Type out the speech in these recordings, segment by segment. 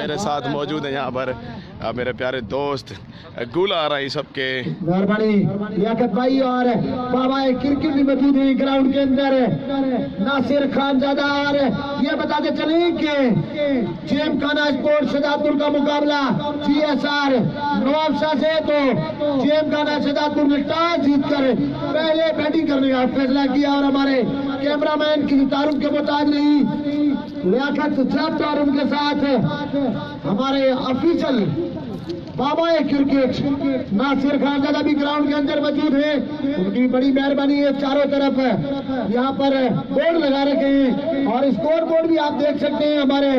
मेरे साथ मौजूद है यहाँ पर मेरे प्यारे दोस्त गुला आ रही सबके लियाकत भाई और बाबा क्रिकेट भी मौजूद है ग्राउंड के अंदर। नासिर खान ज़्यादा और ये बताते चले कि जेम खाना स्पोर्ट्स शहजादपुर का मुकाबला GSR नवाब शाह से, तो जेम खाना शहजादपुर ने टॉस जीतकर पहले बैटिंग करने का फैसला किया और हमारे कैमरामैन की तारुफ के मुताबिक नहीं लियाकत जट और उनके साथ हमारे ऑफिशियल बाबा क्रिकेट नासिर खान ज़्यादा भी ग्राउंड के अंदर मौजूद है। उनकी बड़ी मेहरबानी है, चारों तरफ यहाँ पर बोर्ड लगा रखे हैं और स्कोर बोर्ड भी आप देख सकते हैं। हमारे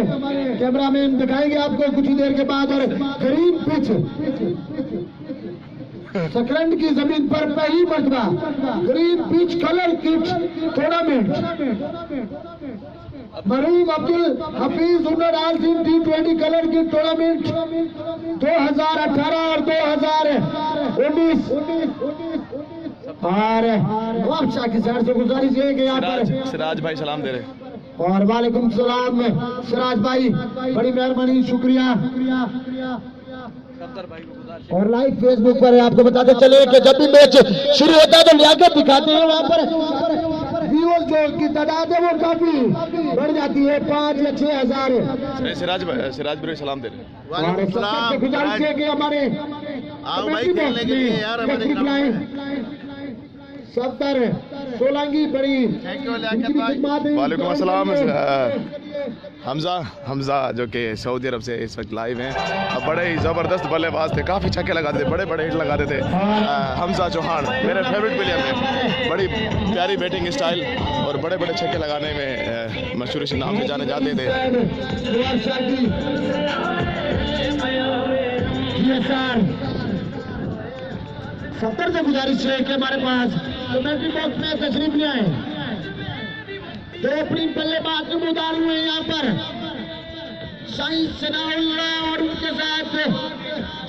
कैमरामैन दिखाएंगे आपको कुछ ही देर के बाद। और ग्रीन पिच सकरंद की जमीन पर पहली मरतबा green pitch colour kit tournament मरूम अब्दुल हफीज उन्नर सिंह T20 कलर की टूर्नामेंट 2018 और 2019 और नवाब शाह की साइड से गुजारिश है कि यहाँ पर सिराज भाई सलाम दे रहे। और वालेकुम सलाम सिराज भाई, बड़ी मेहरबानी, शुक्रिया। और लाइव फेसबुक पर आपको बताते चले कि जब भी मैच शुरू होता है तो लियाकत दिखाते हैं, वहाँ पर व्यूअर्स जो की तादाद है वो काफी बढ़ जाती है, 5 या 6 हजार। सिराज भाई सलाम दे रहे। और सबसे गुजारिश है कि हमारे सफ्तर सोलंगी बड़ी वालेकुम अस्सलाम हमजा जो कि सऊदी अरब से इस वक्त लाइव हैं। अब बड़े ही ज़बरदस्त बल्लेबाज थे, काफ़ी छक्के लगाते थे, बड़े हिट लगाते थे। हमजा चौहान मेरे फेवरेट प्लेयर थे, बड़ी प्यारी बैटिंग स्टाइल और बड़े छक्के लगाने में मशहूर इस नाम से जाने जाते थे। सफ्तर से गुजारिश है कि हमारे पास कमेंट्री बॉक्स में तशरीफ ले आए। 2 अपनी बल्लेबाज नमूदार हुए यहाँ पर शाहीन सनाउल्लाह और उनके साथ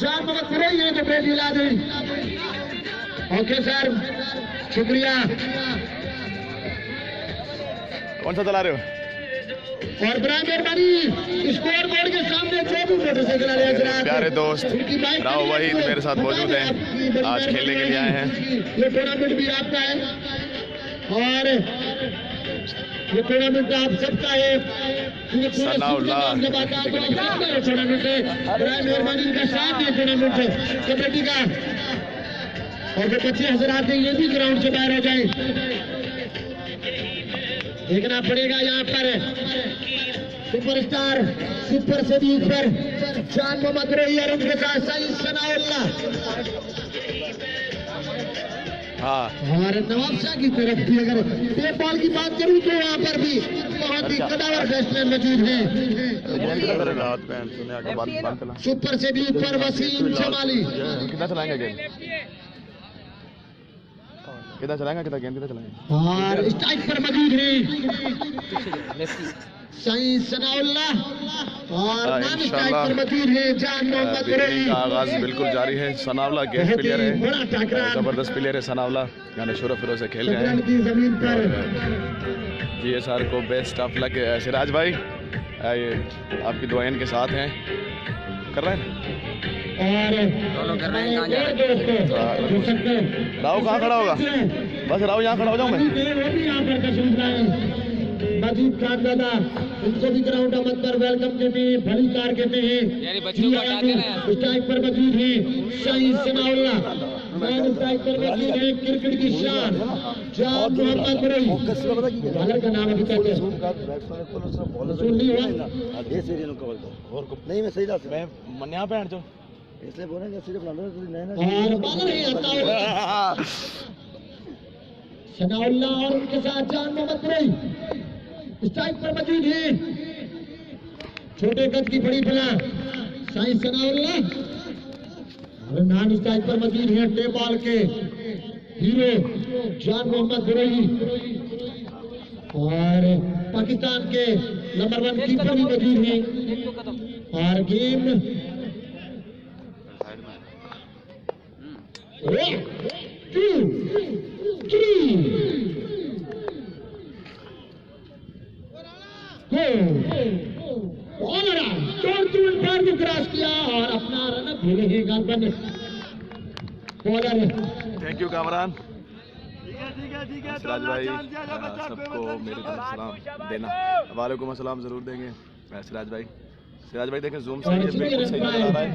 जान मोहम्मद कुरैशी है जो बेटी ला दी। ओके सर, शुक्रिया। कौन सा चला रहे हो? और बड़ा मेहरबानी स्कोर बोर्ड के सामने जो भी मोटरसाइकिल वाले प्यारे दोस्त राव वहीद मेरे साथ मौजूद हैं, आज खेलने के लिए आए हैं। ये टूर्नामेंट भी आपका है और ये टूर्नामेंट आप सबका है। सनाउल्लाह टूर्नामेंट है, बड़ा मेहरबानी का साथ ये टूर्नामेंट कमेटी का। और जो बच्चे हजरात हैं ये भी ग्राउंड से बाहर हो जाए, देखना पड़ेगा। यहाँ पर सुपरस्टार सुपर से भी ऊपर जान मोहम्मद रही और उनके साथ शाहीन सनाउल्लाह और नवाब शाह की तरफ भी अगर टेप बॉल की बात करूं तो यहाँ पर भी बहुत ही कदावर बैट्समैन मौजूद हैं। सुपर से भी ऊपर वसीम जमाली। कितना चलाएंगे गेंद? कितना चलाएंगे? और स्ट्राइक पर मौजूद है शाहीन सनाउल्लाह और नॉन स्ट्राइक पर मौजूद है जान मोहम्मद रही। का आगाज बिल्कुल जारी है। सनाउल्लाह गेस्ट प्लेयर है, जबरदस्त प्लेयर है सनाउल्लाह, यानी शुरू फिरो से खेल रहे हैं। GSR को बेस्ट ऑफ लक। सिराज भाई आपकी दुआएं के साथ हैं, कर रहे हैं दोनों कर रहे हैं। राव कहाँ खड़ा होगा? बस राव यहाँ खड़ा हो जाऊँ मैं। मजीद खान दादा उनको भी ग्राउंड अहमद पर वेलकम कहते हैं, भली कार कहते हैं। स्ट्राइक पर मौजूद है शाहीन सनाउल्लाह, नॉन स्ट्राइक पर मौजूद है क्रिकेट की शान जान मोहम्मद रही। बॉलर का नाम अभी तक नहीं, मैं सही रास्ते मैं मन्या पैंट जो इसलिए बोलेंगे सिर्फ और बॉलर ही आता है सनाउल्लाह और उनके साथ जान मोहम्मद रही स्ट्राइक पर मौजूद है। छोटे कद की बड़ी बला शाहीन सनाउल्लाह और नॉन स्ट्राइक पर मौजूद है टेप बॉल के हीरो जान मोहम्मद रही और पाकिस्तान के नंबर 1 कीपर भी मौजूद हैं। और game 1 2 3 All around, don't do it. खेले हैं गालबन bowler. Thank you Kamran. Siraj भाई सबको मेरी तरफ सलाम देना। वालेकुम अस्सलाम जरूर देंगे सिराज भाई। सिराज भाई देखें जूम से ये बिल्कुल सही नजर आ रहा है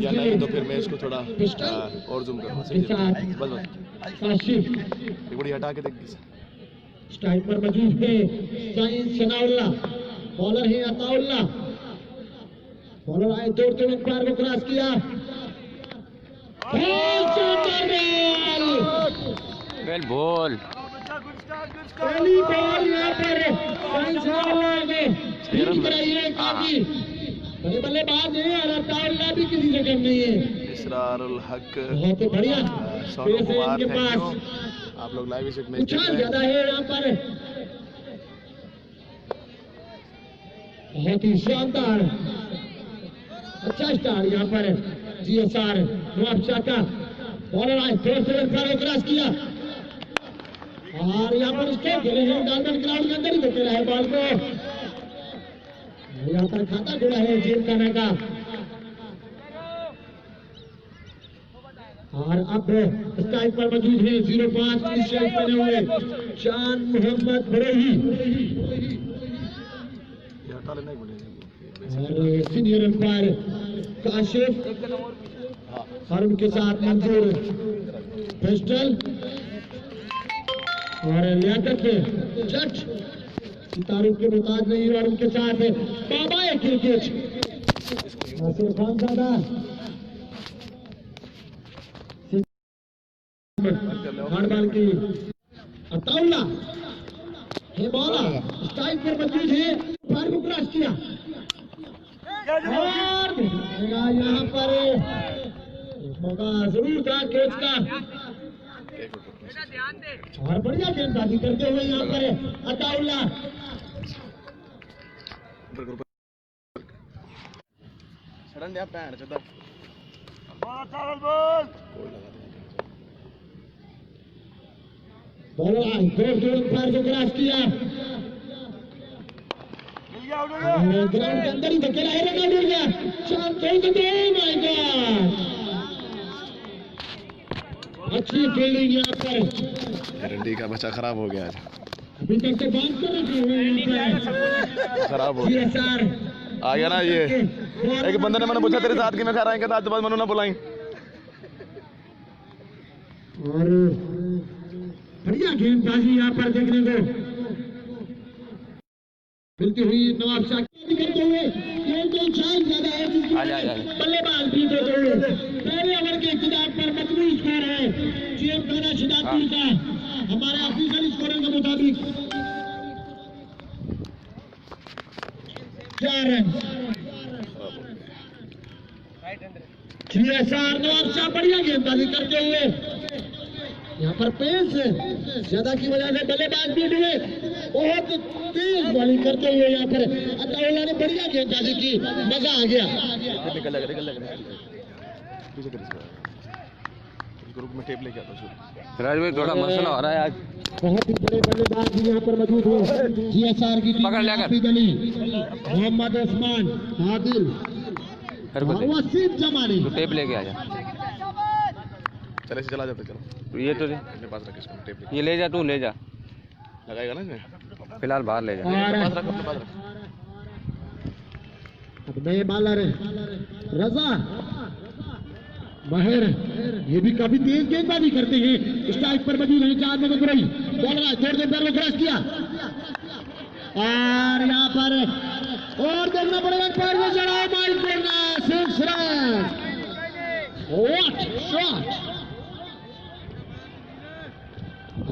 या नहीं तो फिर मैं इसको थोड़ा और जूम करूँगा। बस एक बड़ी हटा के देख स्ट्राइक पर मौजूद है साइंस सनाउल्लाह, बॉलर है अताउल्लाह। बॉलर आए दौड़ते हुए पैर को क्रॉस किया, वेल बॉल पहली बॉल यहाँ पर साइंस सनाउल्लाह ने फील्ड कराई है काफी। बड़े बल्लेबाज है और अताउल्लाह भी किसी से कम नहीं है। इसरारुल हक बहुत बढ़िया सोनू कुमार इनके पास आप लोग लाइव इस मैच उछाल ज्यादा है यहाँ पर, बहुत ही शानदार अच्छा स्टार यहाँ पर GSR नवाब शाह का। बॉलर आए फिर से क्रॉस किया और यहाँ पर स्ट्रोक खेले हैं गालबन ग्राउंड के अंदर ही धकेला है बॉल को। यहाँ पर खाता खुला है जेम खाना का। और अब स्ट्राइक पर मौजूद है 05 शर्ट पहने हुए चांद मोहम्मद बुरही और सीनियर अंपायर काशिफ और उनके साथ मंजूर पिस्टल और लियाकत जट तारीफ के मुताज नहीं और उनके साथ बाबा क्रिकेट नासिर खान दादा हार्डबॉल की अताउल्लाह है बॉलर स्ट्राइक पर मौजूद है पैर को क्रॉस किया और यहाँ पर मौका जरूर था कैच का और बढ़िया गेंदबाजी करते हुए यहाँ पर अताउल्लाह। बॉलर आए पैर को क्रॉस किया ग्राउंड के अंदर ही धकेला है, रन आउट हो गया। माय गॉड अच्छी फील्डिंग यहाँ पर। गारंटी का बच्चा खराब हो गया आज। अभी तक तो बात कर रहे हैं खराब हो गया आ गया ना ये। एक बंदे ने मैंने पूछा तेरे साथ की मैं खा रहा है आज तो बाद मनु ना बुलाई। और बढ़िया गेंदबाजी यहाँ पर देखने को मिलती हुई नवाब शाह करते हुए गेंद को उछाल ज्यादा है बल्लेबाज भी देते हुए पहले ओवर के इख्तिताम पर मजबूत स्कोर है जेम खाना शदाबपुर का। हमारे ऑफिशियल स्कोर के मुताबिक 4 रन। GSR नवाब शाह बढ़िया गेंदबाजी करते हुए यहाँ पर पेस ज्यादा की वजह से बल्लेबाज भी हुए बहुत तेज बॉलिंग करते हुए यहाँ पर अताउल्लाह ने बढ़िया गेंदबाजी की, मजा आ गया। सिराज भाई थोड़ा मसला हो रहा है आज। बहुत ही बड़े बल्लेबाज भी यहाँ पर मौजूद हुए GSR की टीम हाफिज अली, मोहम्मद उस्मान, आदिल और वसीम जमानी। तो टेप लेके आ जा। चले से चला जाते चलो ये तो दे अपने पास रख इसको टेप ये ले जा, तू ले जा, लगाएगा ना इसमें फिलहाल बाहर ले जा। पास रख अपने पास रख। अब नए बॉलर रजा माहिर ये भी काफी तेज गेंदबाजी करते हैं। स्ट्राइक पर मौजूद है चांद मोहम्मद बुरही। बॉलर थोड़ी देर पैर को क्रॉस किया और यहाँ पर और देखना पड़ेगा पैर को चढ़ा। My goodness 6 run. What shot.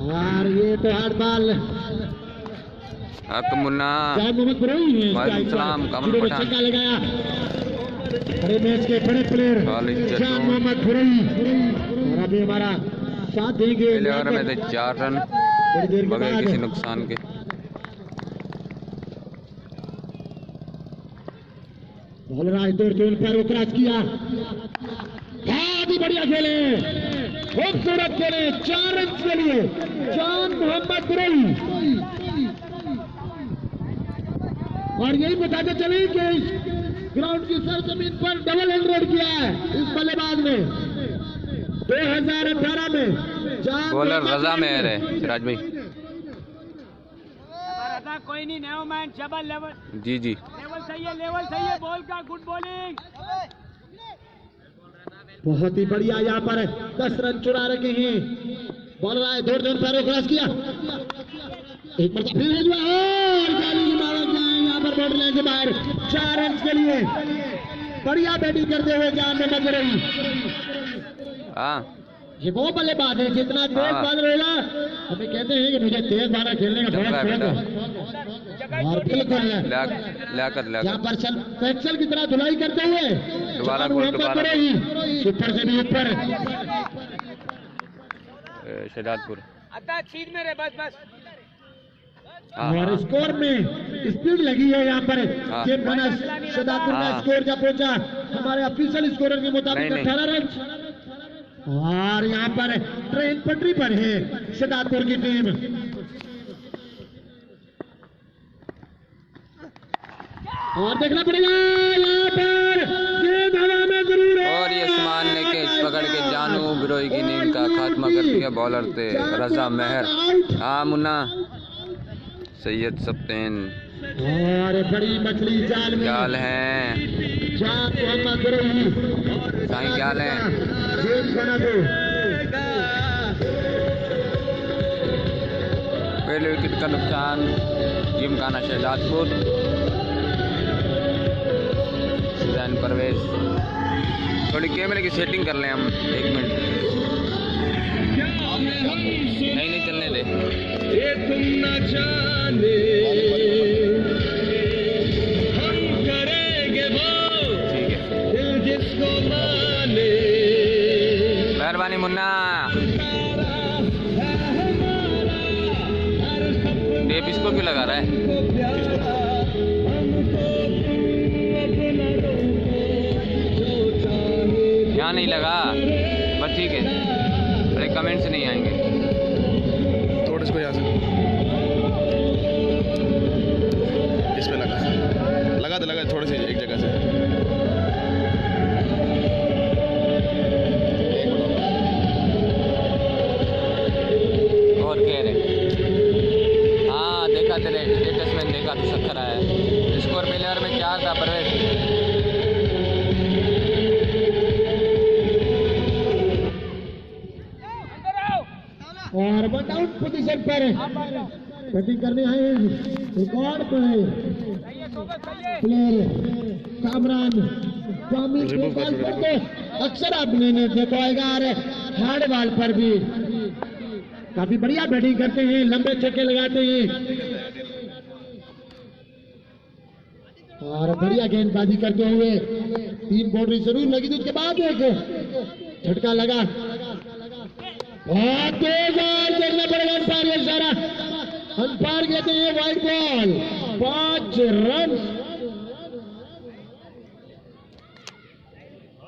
और ये तो हार्ड बॉल हक मुन्ना चांद मोहम्मद बुरही है वालेकुम सलाम कमल पठान छक्का लगाया। बड़े मैच के बड़े प्लेयर चांद मोहम्मद बुरही और अभी हमारा साथ देंगे पहले ओवर में थे 4 रन थोड़ी देर के बगैर बाद। किसी नुकसान के। बॉलर आज दौड़ते हुए पैर को क्रॉस किया, बहुत ही बढ़िया खेले, खूबसूरत खेले। 4 रन के लिए चांद मोहम्मद बुरही। और यही बताते चले कि ग्राउंड की सरजमीन पर डबल 100 किया है इस बल्लेबाज ने 2018 में। बॉलर रजा मेहर है सिराज भाई। कोई नहीं, नेव मैन जबल लेवल। जी जी लेवल सही है बॉल का, गुड बॉलिंग। बहुत ही बढ़िया यहाँ पर 10 रन चुरा रखे हैं। बॉलर आए, दौड़ पैरों क्रॉस किया, एक मरतबा फिर भेजवा और जाली की मारा जाए यहाँ पर बॉर्डर लाइन के बाहर 4 रन के लिए। बढ़िया बैटिंग करते हुए जान में मच रही। हाँ ये वो बल्लेबाज है जितना तेज बादल होगा, हमें कहते हैं कि मुझे तेज बारह खेलने का बहुत शौक है। और बिल्कुल यहाँ पर पेक्सल की तरह धुलाई करते हुए दोबारा ऊपर से भी ऊपर शहजादपुर। सीध में रहे, बस और स्कोर में स्पीड लगी है यहाँ पर। शहजादपुर का स्कोर जब पहुंचा हमारे ऑफिशियल स्कोरर के मुताबिक 18 रन। और यहाँ पर ट्रेन पटरी पर है शहजादपुर की टीम। और देखना पड़ेगा यहाँ पर गेंद हवा में जरूर है। और ये उस्मान ने कैच पकड़ के जानू बिरोई की नींद का खात्मा कर दिया। बॉलर थे रजा मेहर। हाँ मुन्ना सैयद सप्तेन। और बड़ी मछली जाल में जाल है, साईं जाल है। पहले विकेट का नुकसान जिमखाना शहजादपुर। सुजैन परवेज। थोड़ी कैमरे की सेटिंग कर लें हम, 1 मिनट। नहीं चलने दे। तुम न जाने हम करेंगे वो दिल जिसको माने। मेहरबानी मुन्ना। टेप इसको क्यों लगा रहा है? यहाँ नहीं लगा, बस ठीक है। अरे कमेंट्स नहीं आएंगे। थोड़ा इसको यहाँ से इस पे लगा थोड़ी सी एक जगह से। और कह रहे हाँ देखा तेरे स्टेटस में, देखा तो 70 आया। स्कोर पहले ओवर में 4 था परवेज। और वन आउट पोजीशन पर बैटिंग करने आए रिकॉर्ड पर प्लेयर कामरान स्वामी अक्सर आपने देखा होगा हार्ड बॉल पर भी काफी बढ़िया बैटिंग करते हैं, लंबे छक्के लगाते हैं और बढ़िया गेंदबाजी करते हुए 3 बाउंड्री जरूर लगी थी। उसके बाद एक झटका लगा। बहुत तेज बॉल, देखना पड़ेगा अंपायर का इशारा। अंपायर कहते हैं वाइड बॉल, 5 रन।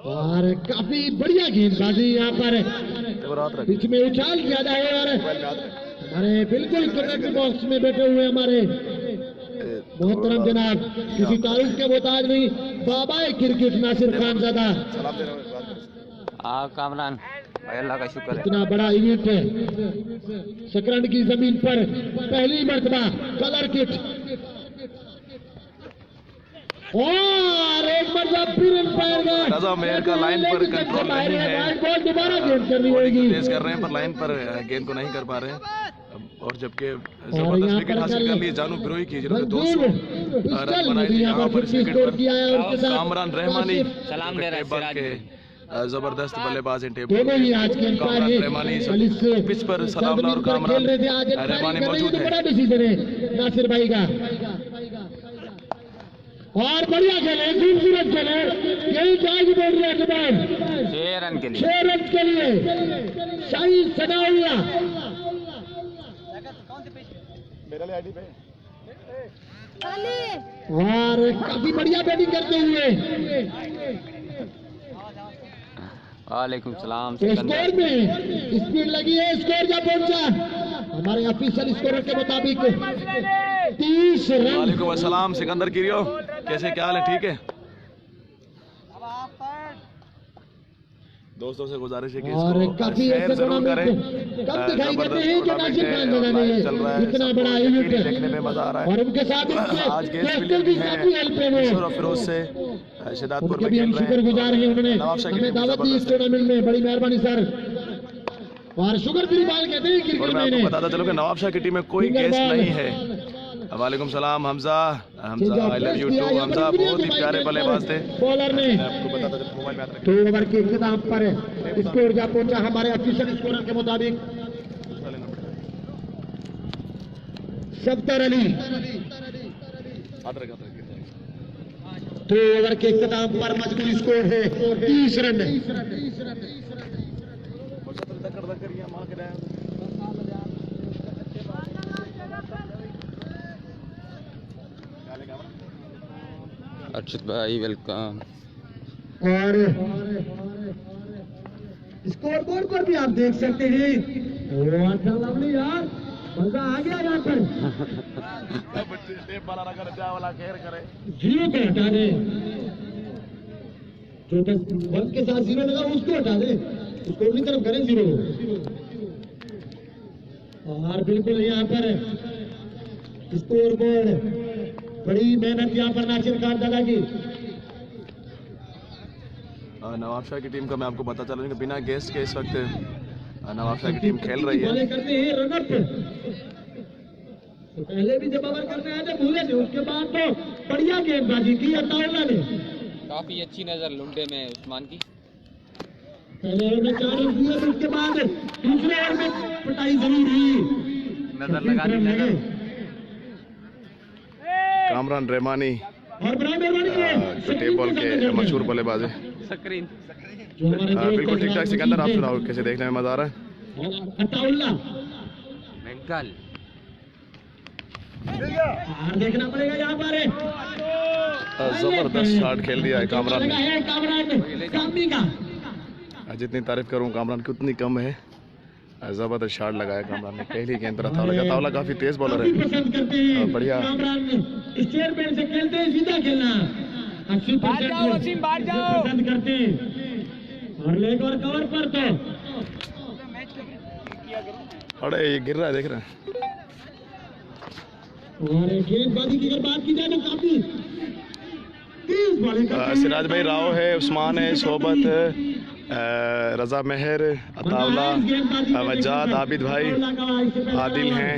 और काफी बढ़िया गेंदबाजी यहाँ पर। बीच में उछाल ज्यादा है और हमारे बिल्कुल कनेक्ट बॉक्स में बैठे हुए हमारे मोहतरम जनाब, किसी तारीफ के मोहताज नहीं, बाबा क्रिकेट नासिर खान ज़ादा। कामरान भाई, अल्लाह का शुक्र है। इतना बड़ा इवेंट है, सकरंड की जमीन पर पहली मर्तबा कलर किट। और एक मरतबा फिर अंपायर रजा मेहर का लाइन पर कंट्रोल नहीं है। बॉल दोबारा गेंद करनी होगी। तेज कर रहे हैं पर लाइन पर गेंद को नहीं कर पा रहे हैं। और जबकि जबरदस्त विकेट हासिल कर लिए जानू बिरोई की, जिन्होंने 200 रन बनाए थे यहाँ पर इस विकेट पर। कामरान रहमानी सलाम दे रहे हैं जबरदस्त बल्लेबाज हैं। दोनों ही आज के अंपायर रहमानी पिच पर सलावला और कामरान रहमानी मौजूद है। बड़ा डिसीजन है नासिर भाई का। और बढ़िया खेले, खूबसूरत खेले, यही जाएगी बोल रहे के बाद 6 रन के लिए। 6 रन के लिए शाही सनाउल्ला। और काफी बढ़िया बैटिंग करते हुए वालेकुम सलाम। स्कोर में स्पीड लगी है। स्कोर जब पहुंचा हमारे ऑफिशियल स्कोर के मुताबिक 30 रन। वालेकुम अस्सलाम सिकंदर किरियो, कैसे क्या हाल है? ठीक है। दोस्तों से गुजारिश है कि और इसको काफी शेयर ऐसे जरूर करें। कब दिखाई देते हैं कि टूर्नामेंट नासिर खान है, ने चल रहा है, इतना सबको बड़ा यकीनी इवेंट देखने में मजा आ रहा और है। उनके साथ आज गेस्ट भी भी काफी हेल्प है हैं वो। और फिरोज से शिदातपुर उनके में भी हम खेल रहे शुक्रगुजार हैं, उन्होंने हैं। नवाब शाह की हमें टीम दावत दी इस जबरदस्त है। टूर्नामेंट में, बड़ी मेहरबानी सर। और शुगर फ्री बॉल कहते हैं और क्रिकेट मैं में आपको इन्हें। बताता चलूं कि नवाब शाह की टीम में कोई फिंगर गेस्ट बॉल। नहीं है। वालेकुम सलाम Hamza, I love you too Hamza, बहुत ही प्यारे बल्लेबाज थे। बॉलर ने मैं आपको बताता चलूं, मोबाइल में हाथ रखिए। 2 ओवर के इख्तिताम पर स्कोर जा पहुंचा हमारे ऑफिशियल स्कोरर के मुताबिक सफ्तर अली। हाथ रखिए। 2 ओवर के इख्तिताम पर मजबूरी स्कोर है 30 रन। अर्शद भाई वेलकम। और स्कोर बोर्ड पर भी आप देख सकते हैं। लवली यार, मजा आ गया यहाँ पर। जीरो पे हटा दे, जो 1 के साथ 0 लगा उसको हटा दे, उसको अपनी तरफ करें 0। और बिल्कुल यहाँ पर स्कोर बोर्ड, बड़ी मेहनत यहाँ पर नासिर खान दादा की। नवाब शाह की टीम का मैं आपको पता चला कि बिना गेस्ट के इस वक्त नवाब शाह की टीम खेल रही है। बॉलें करते हैं रनअप। तो पहले भी जब ओवर करने आए थे भूले थे, उसके बाद तो बढ़िया गेंदबाजी की अताउल्ला ने। काफी अच्छी नजर लुंडे में उस्मान की। पहले ओवर में 4 रन दिए, तो उसके बाद दूसरे ओवर में पिटाई जरूर हुई। नजर लगा दी नजर। कामरान रहमानी और बड़ा मेहरबानी है टेप बॉल के मशहूर बल्लेबाज है। स्क्रीन जो हमारे दोस्त बिल्कुल ठीक ठाक। सिकंदर आप सुनाओ, कैसे देखने में मजा आ रहा है? अताउल्ला मेंटल और देखना पड़ेगा यहाँ पर। जबरदस्त शॉट खेल दिया है कामरान लगा ने। है कामरान कामी का। जितनी तारीफ करूं कामरान की उतनी कम है। जबरदस्त शॉट लगाया कामरान ने पहली गेंद पर। अताउल्ला काफी तेज बॉलर काफी है। पसंद करते हैं बढ़िया। कामरान स्टेयर पैड से खेलते हैं, सीधा खेलना 80% बाहर जाओ वसीम, बाहर जाओ। पसंद करते हैं। और लेग और कवर पर तो अरे ये गिर रहा है, देख रहे हैं। और गेंदबाजी की अगर बात की जाए तो काफी तेज बॉलिंग करते हैं। सिराज भाई राव है, उस्मान है, सोबत, रजा मेहर, अताउल्ला, वजाद, आबिद भाई, आदिल हैं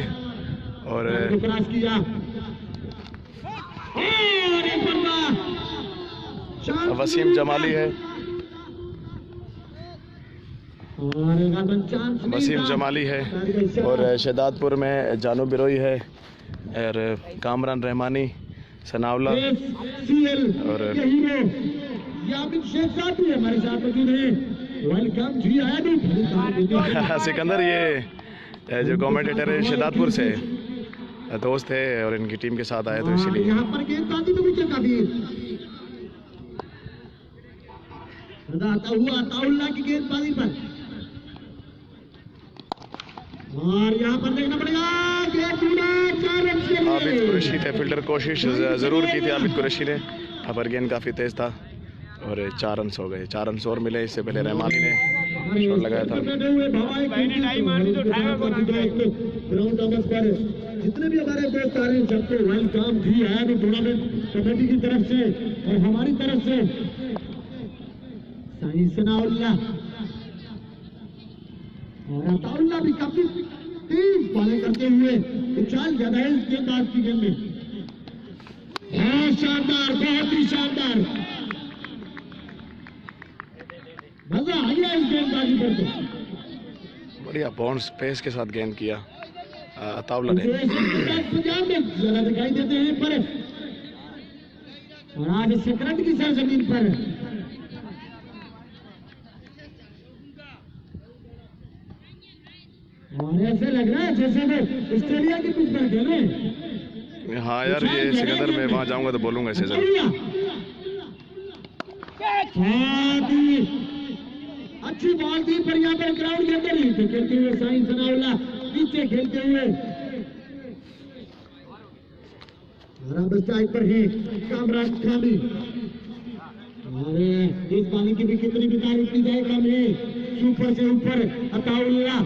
और क्रॉस किया और एक बल्ला। वसीम जमाली है। और एक आदमी चांस नहीं वसीम था। जमाली है और शहदादपुर में जानू बिरोई है और कामरान रहमानी, सनाउल्ला सीएल और के हीरो यामिन शेख साहब भी हमारे साथ मौजूद हैं। वेलकम जी आया भी। सिकंदर ये जो कमेंटेटर है शहदादपुर से दोस्त है और इनकी टीम के साथ आए तो इसीलिए। यहाँ पर गेंदबाजी में भी काफी आता हुआ अताउल्ला की गेंदबाजी पर। और यहाँ पर देखना पड़ेगा गेंद टूटा, 4 रन के लिए। आबिद कुरैशी थे फील्डर, कोशिश जरूर की थी आबिद कुरैशी ने, पर गेंद काफी तेज था और 4 रन हो गए। 4 रन और मिले। इससे पहले रहमानी ने शॉट लगाया था। ग्राउंड ऑफिस पर जितने भी हमारे दोस्त आ रहे हैं सबको वेलकम जी है टूर्नामेंट कमेटी की तरफ से और हमारी तरफ से। साईं सनाउल्ला और अताउल्ला भी काफी तेज बॉलिंग करते हुए उछाल ज्यादा है इस गेंदबाज की गेंद में। बहुत शानदार, बहुत ही शानदार, मजा आ गया इस गेंदबाजी पर। तो बढ़िया बाउंस पेस के साथ गेंद किया अताउल्ला ने। पंजाब में ज्यादा दिखाई देते हैं पर और आज सेकंड की सरजमीन पर और ऐसे लग रहा है जैसे वो ऑस्ट्रेलिया की पिच पर खेले। हाँ यार, ये सिकंदर में वहाँ जाऊंगा तो बोलूंगा इसे जरूर। अच्छी बॉल थी पर यहाँ पर ग्राउंड के अंदर नीचे खेलते हुए साईं सनाउल्ला नीचे खेलते हुए स्ट्राइक पर ही कामरान खानी। अरे इस पानी की भी कितनी भी तारीफ की जाए कम है। सुपर से ऊपर अताउल्लाह।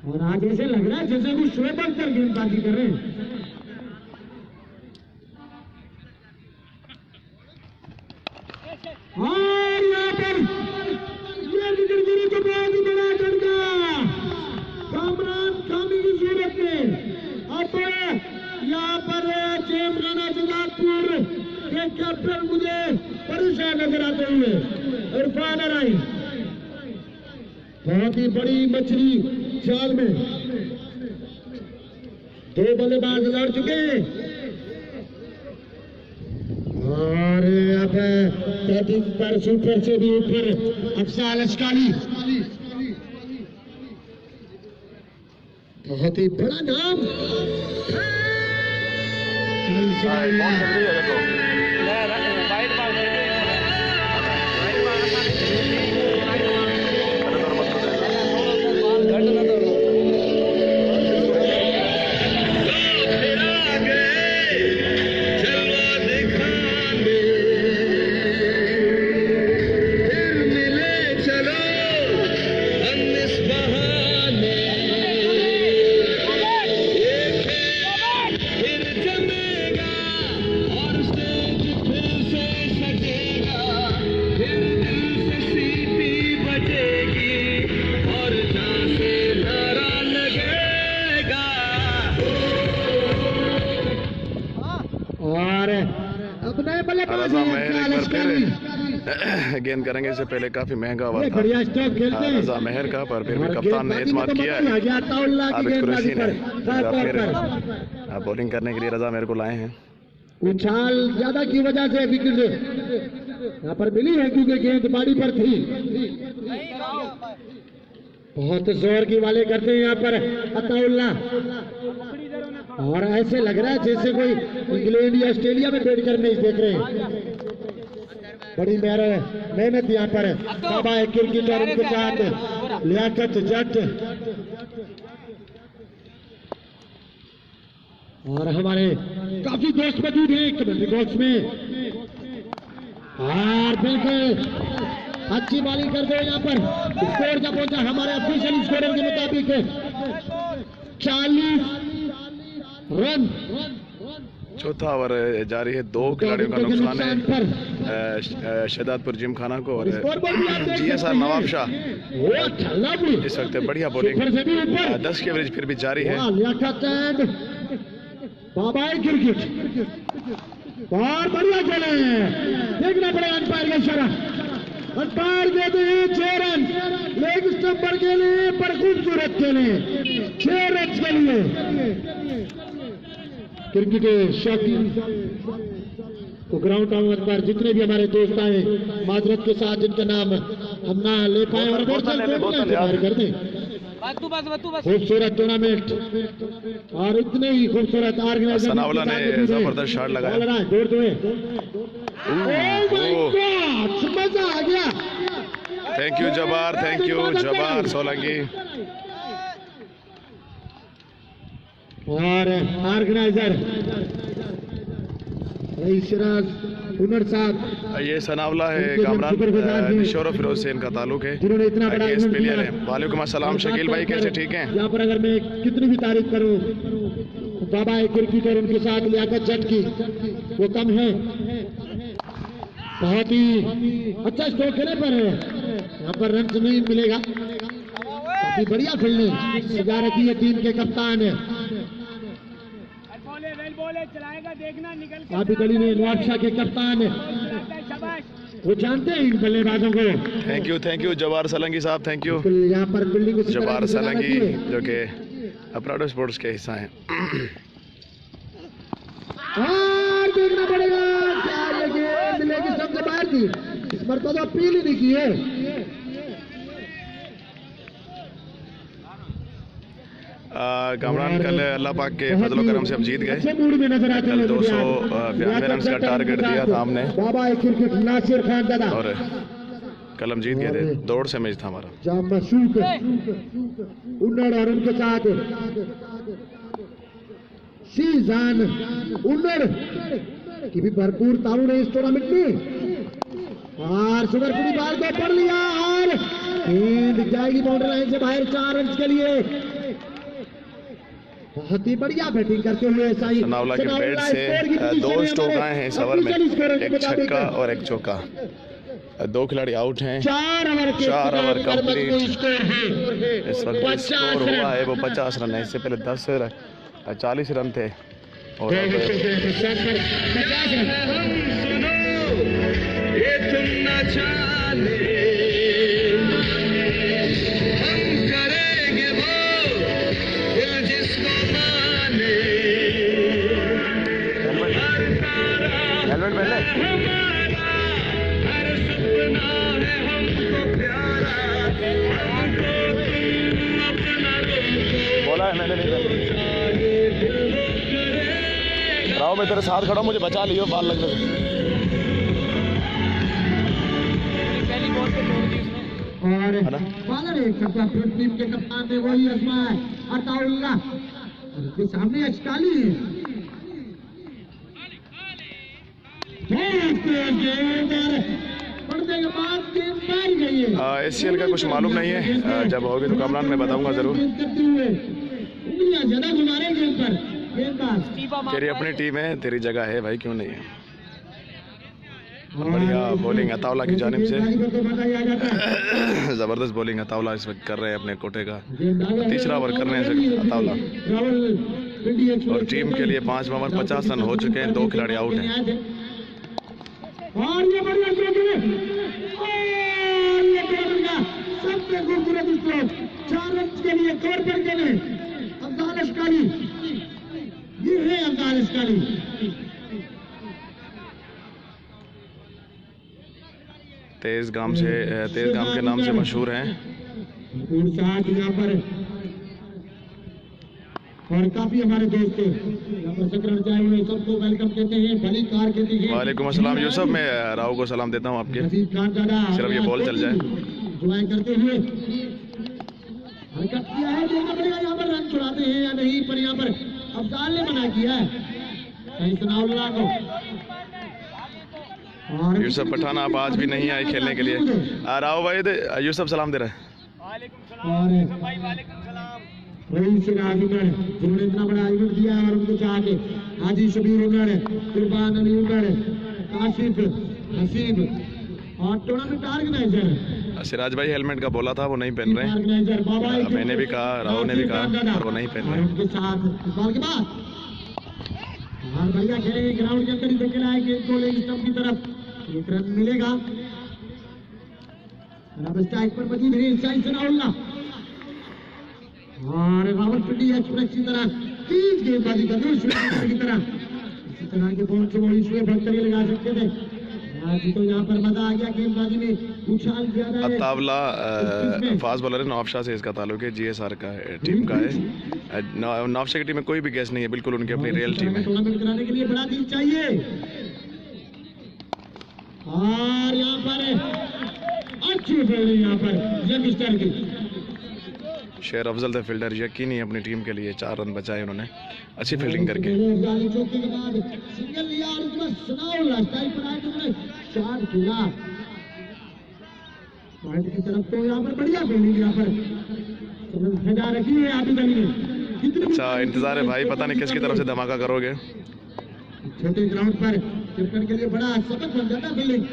और आज ऐसे लग रहा है जैसे कुछ शोएब अख्तर गेंदबाजी कर रहे हैं। और यहाँ पर ये विकेट गिरी तो बहुत ही बड़ा झटका कामरान खामी की सूरत में। अब यहाँ पर जेम खाना जगातपुर के कैप्टन मुझे परेशान नजर आते हुए इरफान अराई। बहुत ही बड़ी मछली जाल में। दो बल्लेबाज लड़ चुके हैं और अब 33 पर सुपर से भी ऊपर अफसाल अशकाली। बहुत ही बड़ा नाम। रजा मेहर एक बार फिर गेंद करेंगे। इससे पहले काफी महंगा हुआ था बढ़िया स्ट्रोक खेलते हैं रजा मेहर का, पर फिर भी कप्तान ने एतमाद किया है। आबिद कुरैशी ने फिर बॉलिंग करने के लिए रजा मेहर को लाए हैं। उछाल ज्यादा की वजह से विकेट यहाँ पर मिली है क्योंकि गेंद बाड़ी पर थी। बहुत जोर की वाले करते हैं यहाँ पर अताउल्लाह। और ऐसे लग रहा है जैसे कोई इंग्लैंड या ऑस्ट्रेलिया में बैठकर मैच देख रहे हैं। बड़ी मेहनत यहाँ पर बाबा क्रिकेटर उनके साथ लियाकत जट और हमारे काफी दोस्त मौजूद हैं कमेंट्री बॉक्स में। और बिल्कुल अच्छी बॉलिंग कर दो। यहाँ पर स्कोर क्या पहुंचा हमारे ऑफिशियल स्कोर के मुताबिक 40 रन। चौथा ओवर जारी है। 2 खिलाड़ियों का नुकसान है, शहजादपुर जिम खाना को और GSR नवाब शाह। इस वक्त बढ़िया बॉलिंग 10 की एवरेज फिर भी जारी है। बाबा क्रिकेट और बढ़िया चले। देखना पड़ेगा अंपायर का इशारा। अंपायर कहते हैं 6 रन लेग स्टंपर के लिए, पर खूबसूरत के लिए 6 रन के लिए। क्रिकेट शौकीन तो ग्राउंड आउट पर जितने भी हमारे दोस्त आए माजरत के साथ जिनका नाम हम ना ले पाए और कर दें। खूबसूरत टूर्नामेंट और इतने ही खूबसूरत ऑर्गेनाइजर सनाउल्लाह ने जबरदस्त शॉट लगाया। मजा आ गया। थैंक यू जबार सोलंकी। और ऑर्गेनाइजर सिराज हुनर साहब। ये सनाउल्लाह है कामरान निशोर फिरोज से इनका ताल्लुक है। जिन्होंने इतना बड़ा प्लेयर है। वालेकुम अस्सलाम शकील भाई, कैसे ठीक हैं? यहाँ पर अगर मैं कितनी भी तारीफ करूँ बाबा क्रिकेटर उनके साथ लियाकत जट की वो कम है। बहुत ही अच्छा स्ट्रोक खेले पर यहाँ पर रन नहीं मिलेगा। काफी बढ़िया फील्डिंग सिगारती है टीम के कप्तान है। चलाएगा देखना निकल के। काफी गली ने नवाब शाह के कप्तान है, वो जानते हैं इन बल्लेबाजों को। थैंक यू जवार सलंगी साहब, थैंक यू। यहाँ पर बिल्डिंग जवार सलंगी जो कि अपराडो स्पोर्ट्स के हिस्सा हैं। और देखना पड़ेगा क्या ये गेंद लेगी सबसे बाहर की। इस पर तो अपील ही नहीं की है। कामरान कल अल्लाह पाक के फजलो करम से हम जीत गए। कल 292 रन का टारगेट दिया था हमने बाबा क्रिकेट नासिर खान दादा और कल हम जीत गए थे। दौड़ से मैच था हमारा। और उनके साथ सीजान उन्नड़ की भी भरपूर ताउन है इस टूर्नामेंट में और सुपर पूरी बाल को पढ़ लिया और गेंद जाएगी बाउंड्री लाइन से बाहर 4 रन के लिए। बहुत ही बढ़िया बैटिंग करते हुए सनाउल्लाह के बैट से 2 स्ट्रोक आए हैं इस ओवर में, एक छक्का और एक चौका। 2 खिलाड़ी आउट हैं, 4 ओवर कंप्लीट। इस वक्त स्कोर हुआ है वो 50 रन है, इससे पहले 40 रन थे और हेलमेट पहले बोला है मैंने नहीं राव, मैं तेरे साथ खड़ा, मुझे बचा लियो बाल लगने से। और बालर एक चक्का फिर टीम के कप्तान ने वही आजमाया अताउल्लाह के सामने अशकाली पढ़ने के बाद गेंद मारी गई है। एसीएल का कुछ मालूम नहीं है, जब होगी तो कमरान में बताऊंगा जरूर। उंगलियां ज्यादा घुमा गेंद पर, गेंदबाज तेरी अपनी टीम है, तेरी जगह है भाई, क्यों नहीं है। बढ़िया बॉलिंग अताउल्लाह की जानिब से, जबरदस्त बॉलिंग अताउल्लाह इस वक्त कर रहे हैं अपने कोटे का 3रा ओवर कर रहे हैं अताउल्लाह। और टीम के लिए 5वां ओवर 50 रन हो चुके हैं, 2 खिलाड़ी आउट हैं। और ये बढ़िया सबसे खूबसूरत स्ट्रोक 4 रन के लिए कवर पर के लिए अफजाल अशकाली, ये है अफजाल अशकाली। तेज गाम के नाम से मशहूर हैं। साथ यहाँ पर और काफी हमारे दोस्त यहाँ पर सकरण चाहे हुए सबको वेलकम कहते हैं, भली कार कहते हैं। वालेकुम अस्सलाम यूसुफ, मैं राव को सलाम देता हूँ आपके, सिर्फ ये बॉल चल जाए। दुआएं करते हुए हरकत किया है, देखना पड़ेगा यहाँ पर रन छुड़ाते हैं या नहीं, पर यहाँ पर अफजाल ने मना किया है कहीं सनाउल्लाह को। यूसुफ पठान आप आज भी नहीं आए खेलने के लिए। राव भाई यूसुफ सलाम दे रहे हैं। जिन्होंने इतना बड़ा इवेंट दिया और उनको चाहते हाजी शबीर उन्नड़, कुर्बान अली उन्नड़, काशिफ हसीब और टूर्नामेंट ऑर्गेनाइजर सिराज भाई हेलमेट का बोला था, वो नहीं पहन रहे हैं। मैंने भी कहा, राव ने भी कहा, और वो नहीं पहन रहे। उनके साथ इस बाल के बाद और बढ़िया खेलेंगे, ग्राउंड के अंदर ही देखे लाए गेंद को लेंगे स्टंप की तरफ, 1 रन मिलेगा। स्ट्राइक पर मौजूद है शाहिद सनाउल्लाह और रावलपिंडी एक्सप्रेस की तरह तेज गेंदबाजी कर रही है की तरह, इसी तरह के बॉल से बड़ी स्वे भक्तरी लगा सकते थे। आज तो यहाँ पर मजा आ गया, गेंदबाजी में उछाल ज्यादा है। अताउल्लाह फास्ट बॉलर है, नौफशाह से इसका ताल्लुक है, जीएसआर का है, टीम का है। नौफशाह की टीम में कोई भी गैस नहीं है, बिल्कुल उनकी अपनी रियल टीम है। टूर्नामेंट कराने के लिए बड़ा दिल चाहिए और यहाँ पर अच्छी फील्डिंग यहाँ पर यंगस्टर की। शेर अफजल थे फील्डर, यकीनी अपनी टीम के लिए 4 रन बचाए उन्होंने अच्छी फील्डिंग करके। की तरफ तो यहाँ पर बढ़िया फील्डिंग यहाँ पर सजा रखी है आबिद अली ने। अच्छा इंतजार है भाई, पता नहीं किसकी तरफ से धमाका करोगे। छोटे ग्राउंड पर क्रिकेट के लिए बड़ा सबक बन जाता फील्डिंग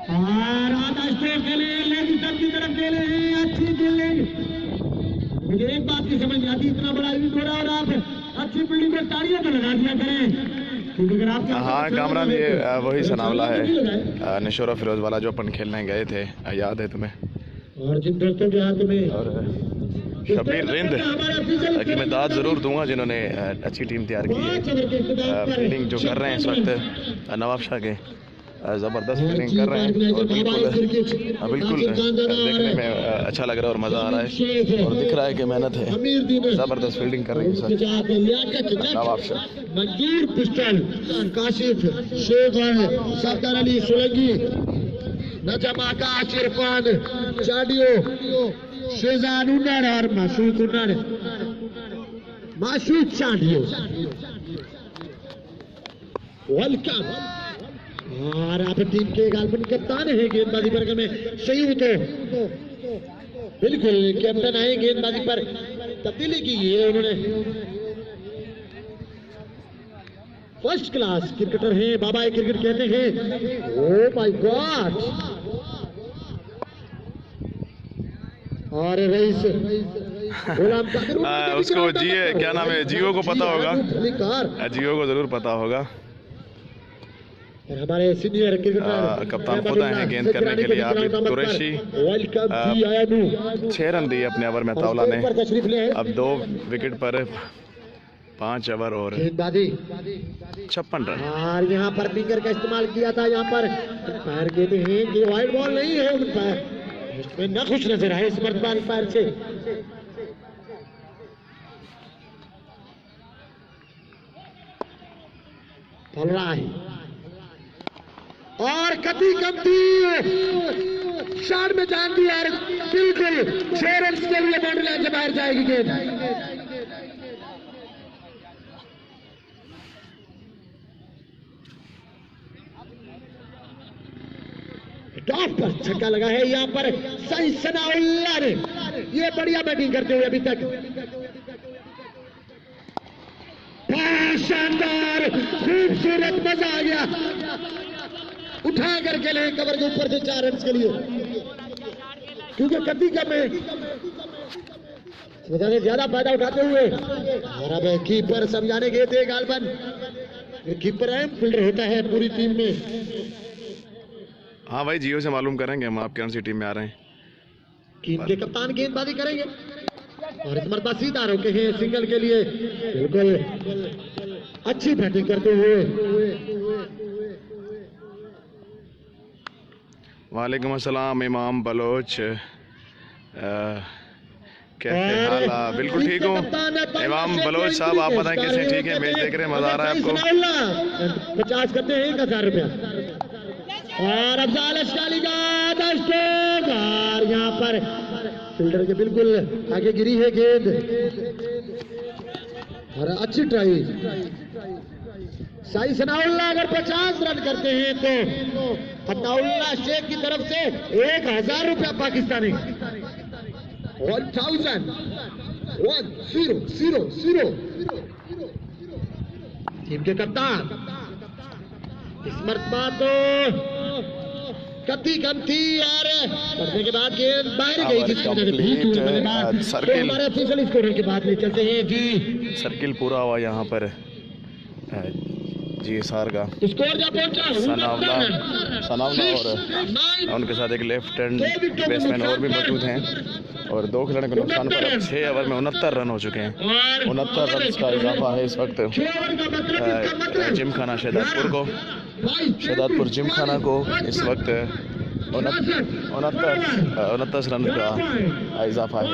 और आधा स्ट्रोक खेले, लेग स्टंप की तरफ खेले हैं, अच्छी फील्डिंग। मुझे एक बात की समझ नहीं आती, इतना बड़ा इवेंट हो रहा है और आप अच्छी फील्डिंग पर तालियां तो लगा दिया करें, क्योंकि अगर आप हाँ कामरान ये वही सनाउल्लाह है, निशोरा फिरोज वाला जो अपन खेलने गए थे, याद है तुम्हें। और जिन दोस्तों के हाथ में और शबीर रिंद की मैं दाद ज़रूर दूंगा जिन्होंने अच्छी टीम तैयार की है। फील्डिंग जो कर रहे हैं इस वक्त नवाब शाह के, ज़बरदस्त फील्डिंग कर रहे हैं और बिल्कुल देखने में अच्छा लग रहा है और मज़ा आ रहा है और दिख रहा है कि मेहनत है। ज़बरदस्त फील्डिंग कर रही है नवाब शाह। मंजूर पिस्टल, काशिफ शेख और सरदार अली सोलंकी, नजमाका इरफान चाडियो, शेजान उन्नड़ और मासूद उन्नड़। मासूद चांडियो वेलकम। और आप टीम के गालबन कप्तान है गेंदबाजी वर्ग में संयुक्त बिल्कुल कैप्टन आए गेंदबाजी पर तब्दीली की है उन्होंने। फर्स्ट क्लास क्रिकेटर हैं, बाबा क्रिकेट कहते हैं। Oh my God. और रईस गुलाम कादिर उसको जिए क्या नाम है, जियो को पता होगा, जियो को जरूर पता होगा। और हमारे सीनियर क्रिकेटर कप्तान खुद आए हैं गेंद करने के लिए। आबिद कुरैशी 6 रन दिए अपने ओवर में तावला ने। अब 2 विकेट पर 5 ओवर और 56 रन। और यहाँ पर फिंगर का इस्तेमाल किया था। यहाँ पर पैर कहते हैं कि वाइड बॉल नहीं है, उन पैर में न खुश नजर आए इस मरतबा पैर से। चल रहा है और कभी कभी शॉट में जान दिया। बिल्कुल 6 रन के लिए बाउंड्री लाइन से बाहर जाएगी गेंद। टॉप पर छक्का लगा है यहाँ पर सही सनाउल्लाह ने। ये बढ़िया बैटिंग करते हुए अभी तक। शानदार खूबसूरत, मजा आ गया। उठा करके ले कवर के ऊपर से 4 रन के लिए, क्योंकि कभी कम में ज्यादा फायदा उठाते हुए। और अब कीपर समझाने गए थे गालबन। कीपर अहम फील्डर होता है पूरी टीम में। हाँ भाई, जियो से मालूम करेंगे हम आप कौन सी टीम में आ रहे हैं। टीम के कप्तान गेंदबाजी करेंगे और इस मरतबा सीधा रोके हैं सिंगल के लिए। बिल्कुल अच्छी बैटिंग करते हुए। वालेकुम अस्सलाम इमाम बलोच, कैसे हाल? बिल्कुल ठीक हूँ इमाम बलोच साहब, आप बताएं कैसे? ठीक है, मैच देख रहे हैं, मजा आ रहा है आपको? 50 करते हैं 1000 रुपया। और अफजाल अशकाली का 10 स्ट्रोक। और यहाँ पर फील्डर के बिल्कुल आगे गिरी है गेंद। और अच्छी ट्राई। साई सनाउल्लाह अगर 50 रन करते हैं तो अताउल्लाह शेख की तरफ से 1000 रुपया पाकिस्तानी। 1000 टीम के कप्तान। इस मरतबा तो कति कम थी और करने के बाद गेंद बाहर गई थी। सर्किल हमारे ऑफिशियल स्कोर के बाद ले चलते हैं जी। सर्किल पूरा हुआ यहाँ पर जी सार का स्कोर जा पहुंचा सनाउल्लाह और उनके साथ एक लेफ्ट हैंड बैट्समैन और भी मौजूद हैं। और 2 खिलाड़ियों के नुकसान पर अब 6 ओवर में 69 रन हो चुके हैं। 69 रन का इजाफा है इस वक्त जिमखाना शहदादपुर जिमखाना को इस वक्त 29 रन का इजाफा है।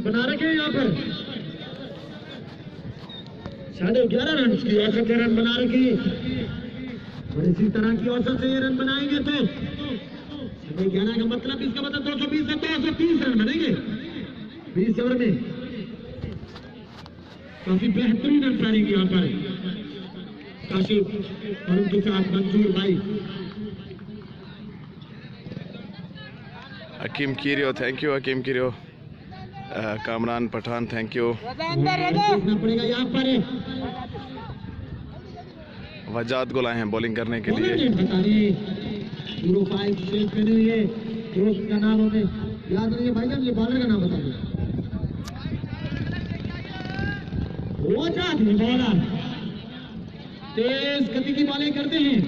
बना रखे यहाँ पर 11.5 रन की औसत रन बना रखी। और इसी तरह की औसत से ये रन बनाएंगे तो 11 का मतलब, इसका मतलब 220 से 230 रन बनेंगे 20 ओवर में। काफी बेहतरीन रन पाएंगे यहाँ पर काशिफ और उनके साथ मंसूर भाई। Hakeem Keerio, thank you Hakeem Keerio. Kamran Pathan, thank you. देखना पड़ेगा यहाँ पर वजाद को लाए हैं बॉलिंग करने के लिए। 05 शेप पहने हुए दोस्त का नाम हमें याद नहीं है भाईजान, ये बॉलर का नाम बता दो। वजाद बॉलर तेज गति की बॉलिंग करते हैं।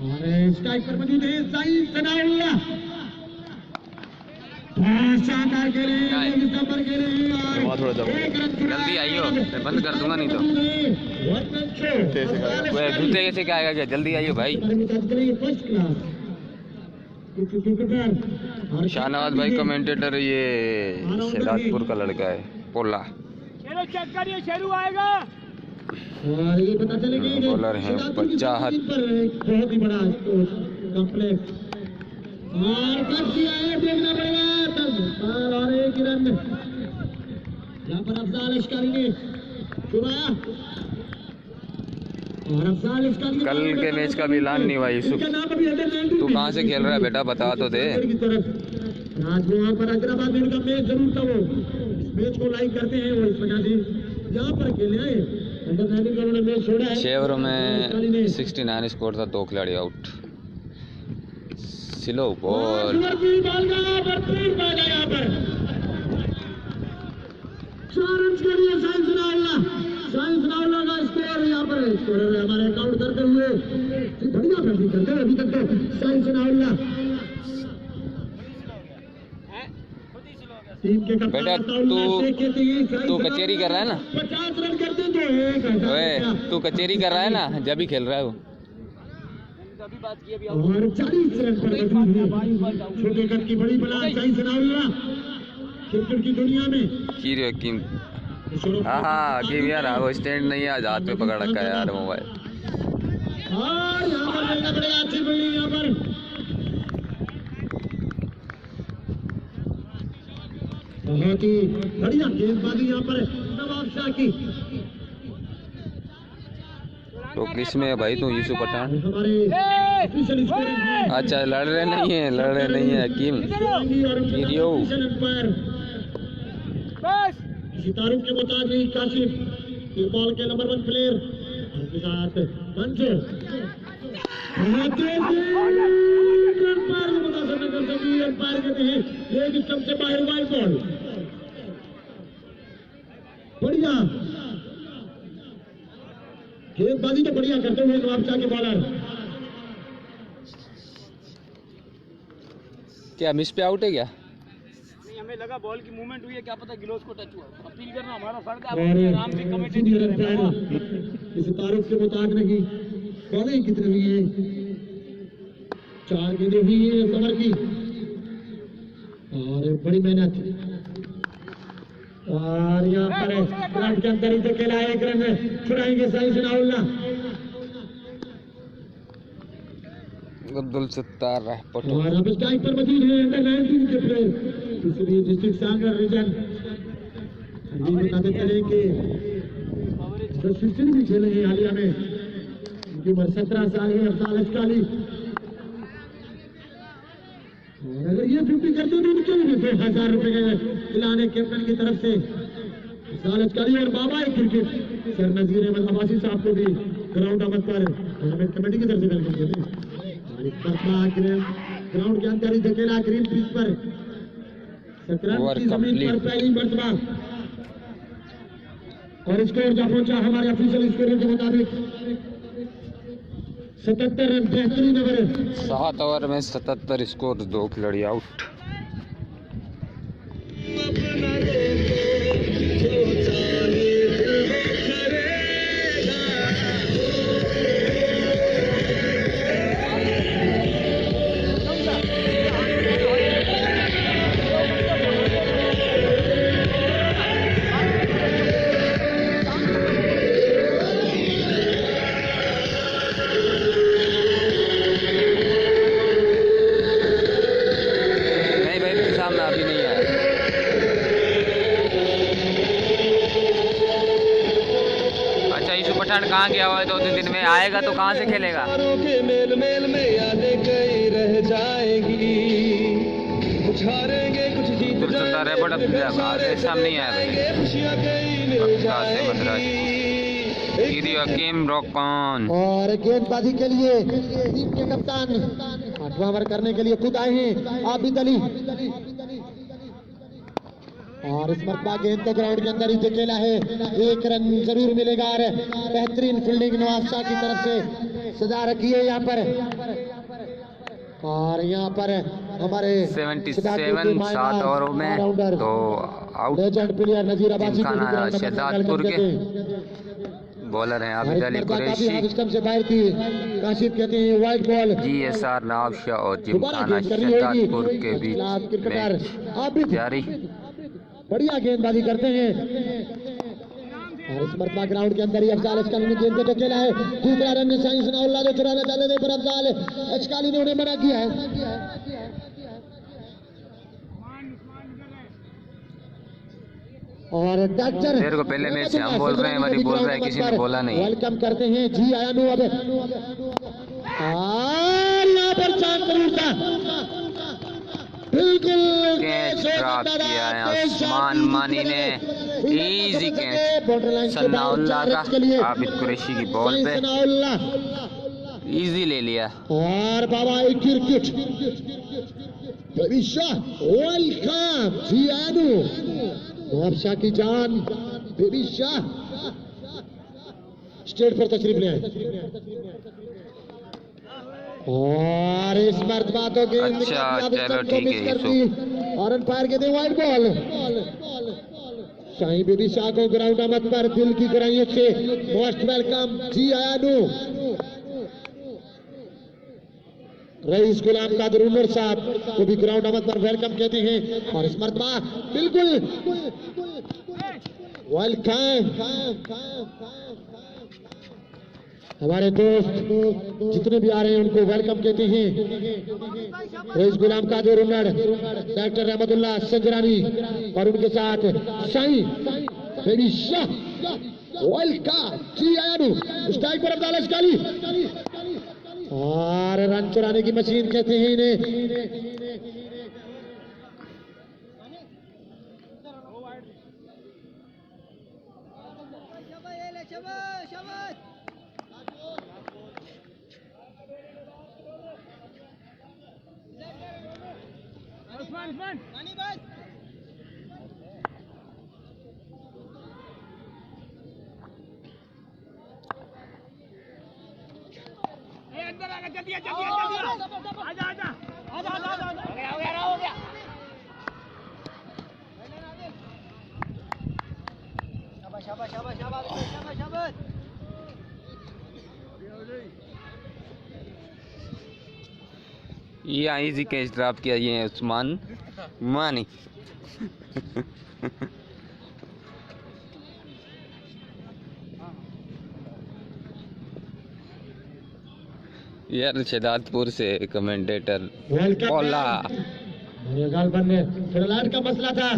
और स्ट्राइक पर मौजूद है साई सनाउल्लाह। शानदार खेले नंबर खेले और जल्दी आइयो, मैं बंद कर दूंगा नहीं तो। जूते कैसे क्या आएगा क्या? जल्दी आइयो भाई। शाहनवाज भाई कमेंटेटर, ये शहदादपुर का लड़का है पोला। चलो चेक करिए, शेरू आएगा। और ये पता चलेगा बॉलर है 50 बहुत ही बड़ा कॉम्प्लेक्स और कब किया है देखना पड़ेगा। और एक ही रन यहाँ पर अफजाल अशकारी ने छुड़ाया और अफजाल अशकारी कल के मैच का भी ऐलान नहीं हुआ। यूसुफ तू कहाँ से खेल रहा है बेटा, बता तो दे। आज वहाँ पर हैदराबाद में इनका मैच जरूर था, वो इस मैच को लाइक करते हैं, वो इस वजह से यहाँ पर खेले आए। अंडर 19 का उन्होंने मैच छोड़ा है। 6 ओवरों में 69 स्कोर था, 2 खिलाड़ी आउट। स्लो बॉल, यहाँ पर 4 रन के लिए साइंस नाउल्ला का स्कोर यहाँ पर स्कोर हमारे अकाउंट करते हुए बढ़िया फील्डिंग करते हैं अभी तक तो साइंस नाउल्ला टीम के बेटा तू कचेरी कर रहा है ना, 50 रन करते तो ओए तू कचेरी कर रहा है ना जब भी खेल रहा है वो। और 40 रन पर छोटे कद की बड़ी बला साइंस नाउल्ला क्रिकेट की दुनिया में की रे हकीम। हाँ हकीम यार, वो स्टैंड नहीं है, आज हाथ में पकड़ रखा है यार मोबाइल। और यहाँ पर देखना पड़ेगा अच्छी बॉलिंग यहाँ पर बहुत ही बढ़िया गेंदबाजी यहाँ पर नवाब शाह की। तो किस में है भाई तू, यूसुफ पठान? हमारे ऑफिशियल स्कोर अच्छा लड़ रहे नहीं है हकीम। गिरियो बस तारुफ के मुताबिक काशिफ ये बॉल के नंबर 1 प्लेयर उनके साथ मंजूर अंपायर कहते हैं लेग स्टंप से बाहर वाइड बॉल। बढ़िया गेंदबाजी तो बढ़िया करते हुए नवाब शाह के बॉलर। क्या मिस पे आउट है क्या? नहीं, हमें लगा बॉल की मूवमेंट हुई है, क्या पता गिलोस को टच हुआ। अपील करना हमारा फर्ज है, और आप आराम से कमेंटेट इस तारुफ के मुताबिक नहीं बॉलिंग कितनी हुई है, 4 गेंदें हुई है समर की और बड़ी मेहनत। और यहाँ पर ग्राउंड के अंदर ही खेला है, एक रन छुड़ाएंगे साइंस नाउल्ला। अब्दुल सत्तार है पटो। और अब स्ट्राइक पर मौजूद है अंडर 19 के प्लेयर इसलिए डिस्ट्रिक्ट सागर रीजन। ये बताते चले कि 10 सेंचुरी भी खेले हैं हालिया में, उनकी उम्र 17 साल है। अफजाल अशकारी और अगर ये 50 करते तो उनके लिए 2000 रुपए के दिलाने कैप्टन की तरफ से अफजाल अशकारी और बाबा क्रिकेट सर नजीर अहमद अब्बासी साहब को भी ग्राउंड आमद पर टूर्नामेंट कमेटी की तरफ से वेलकम करते हैं। ग्राउंड के अंदर ही धकेला ग्रीन पिच पर शतरंज की जमीन पर पहली मर्तबा और स्कोर जो पहुंचा हमारे ऑफिशियल स्कोर के मुताबिक 77 रन, बेहतरीन ओवर। 7 ओवर में 77 स्कोर, 2 खिलाड़ी आउट। अभी नहीं आया। अच्छा यूसुफ पठान कहाँ गया हुआ है 2-3 दिन में, आएगा तो कहाँ से खेलेगा? मेल मेल में यादें कई रह जाएगी, कुछ हारेंगे कुछ जीत जाएंगे, सामने नहीं आया भाई। खुशियां कई मिल जाएंगी। हकीम रॉकॉन और गेंदबाजी के लिए टीम के कप्तान 8वां ओवर करने के लिए खुद आए हैं आबिद अली। और इस मरतबा गेंद तो ग्राउंड के अंदर ही धकेला है, 1 रन जरूर मिलेगा। और बेहतरीन फील्डिंग नवाब शाह की तरफ से सजा रखी है यहाँ पर। और यहाँ पर हमारे 77 7 ओवरों में तो आउट। लेजेंड प्लेयर नजीर अब्बासी को शहजादपुर के बॉलर हैं आबिद अली कुरैशी, से बाहर की काशिफ कहते हैं wide ball. GSR Nawab Shah और जिमखाना शहजादपुर के बीच मैच जारी। बढ़िया गेंदबाजी करते हैं और इस मरतबा ग्राउंड के अंदर ही अफजाल अशकाली ने गेंद को टकेला है। दूसरा रन साइंस सनाउल्लाह जो चुराना चाहते थे पर अफजाल अशकाली ने उन्हें मना किया है। और डॉक्टर देर को पहले मैच से हम बोल रहे हैं, हमारी बोल रहे हैं, किसी ने बोला नहीं। वेलकम करते हैं जी आयानू। अब यहाँ पर चांद जरूर था, बिल्कुल कैच ड्रॉप किया है उस्मान मानी ने, इजी कैच सनाउल्लाह का आबिद कुरैशी की बॉल पे इजी ले लिया। और बाबा क्रिकेट बेबी शाह वेलकम जी आयानू। शाह की जान बेबी शाह स्टेट पर तशरीफ ले आए और इस मरतबा तो गेंद अच्छा, चलो ठीक है और अंपायर कहते हैं वाइड बॉल। शाही बेबी शाह को ग्राउंड आमद पर दिल की गहराइयों से मोस्ट वेलकम जी आयानू। रईस गुलाम कादिर उमर साहब को भी ग्राउंड आमद पर वेलकम कहते हैं और इस मरतबा बिल्कुल वेलकम। हमारे दोस्त जितने भी आ रहे हैं उनको वेलकम कहते हैं। रईस गुलाम कादिर उमर, डॉक्टर रहमतुल्लाह संजरानी और उनके साथ साईं बेबी शाह वेलकम जी आयानू। स्ट्राइक पर अफजाल अशकाली और रन चुराने की मशीन कहते हैं इन्हें। यहाँ इजी कैच ड्रॉप किया ये है उस्मान मानी। यार शहदादपुर से कमेंटेटर बोला फिलहाल का मसला था।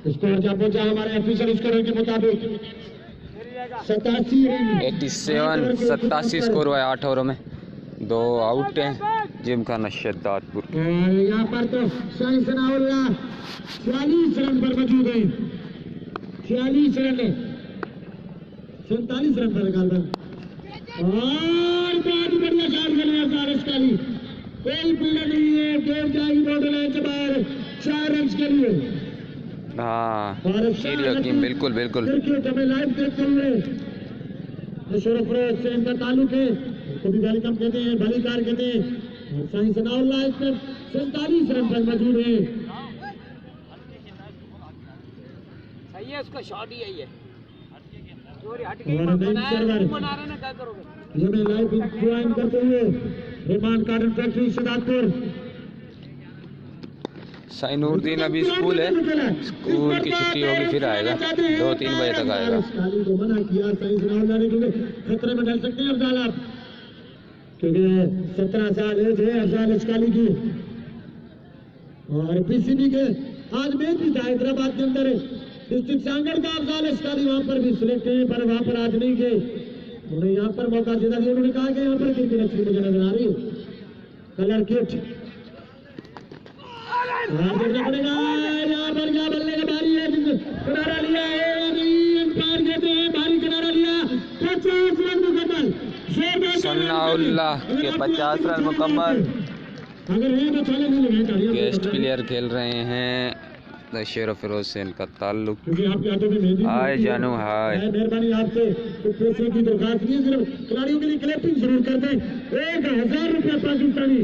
स्कोर क्या पहुंचा हमारे ऑफिशियल स्कोर के मुताबिक 87 स्कोर हुआ है 8 ओवरों में, 2 आउट हैं जिमखाना शहदादपुर। यहाँ पर तो शाही सनाउल्लाह 46 रन पर मौजूद है, 46 रन 47 रन पर गालबन और बहुत बढ़िया शॉट खेले अफजाल अशकाली। कोई फील्डर नहीं है, गेंद जाएगी बॉर्डर लाइन से बाहर 4 रन के लिए। हाँ बिल्कुल बिल्कुल हमें लाइव देखते हुए से इनका ताल्लुक है, कभी वेलकम कहते हैं, भलीकार कहते हैं। शाही सनाउल्लाह इसमें 47 रन पर मौजूद है। सही है, उसका शॉट ही यही है। ये में लाइव ज्वाइन करते हुए रहमान कार्टन फैक्ट्री शहदादपुर। साइनुद्दीन अभी स्कूल है, स्कूल की छुट्टी होगी फिर आएगा, 2-3 बजे तक आएगा। खतरे में डल सकते हैं अफजाल आप, क्योंकि 17 साल एज है अफजाल अशकाली की। और पीसीबी के आज मैच भी था हैदराबाद के अंदर, डिस्ट्रिक्ट सांगड़ का अफजाल अशकाली वहां पर भी सिलेक्ट है, पर वहां पर आज नहीं गए। उन्होंने यहाँ पर मौका दिया, उन्होंने कहा कि यहाँ पर क्रिकेट अच्छी मुझे नजर आ रही है। कलर किट देखना पड़ेगा, यहाँ पर क्या बल्ले का बारी है, किनारा लिया है नहीं, अंपायर कहते हैं भारी किनारा लिया। 50 रन मुकम्मल, सनाउल्लाह के 50 रन मुकम्मल। अगर है तो चले नहीं लगे। गेस्ट प्लेयर खेल रहे हैं शेर फिरोज से इनका ताल्लुक। हाय जानू हाय, मेहरबानी आपसे कुछ पैसे की दरखास्त की, सिर्फ खिलाड़ियों के लिए क्लैपिंग जरूर कर दें। 1000 रुपये पाकिस्तानी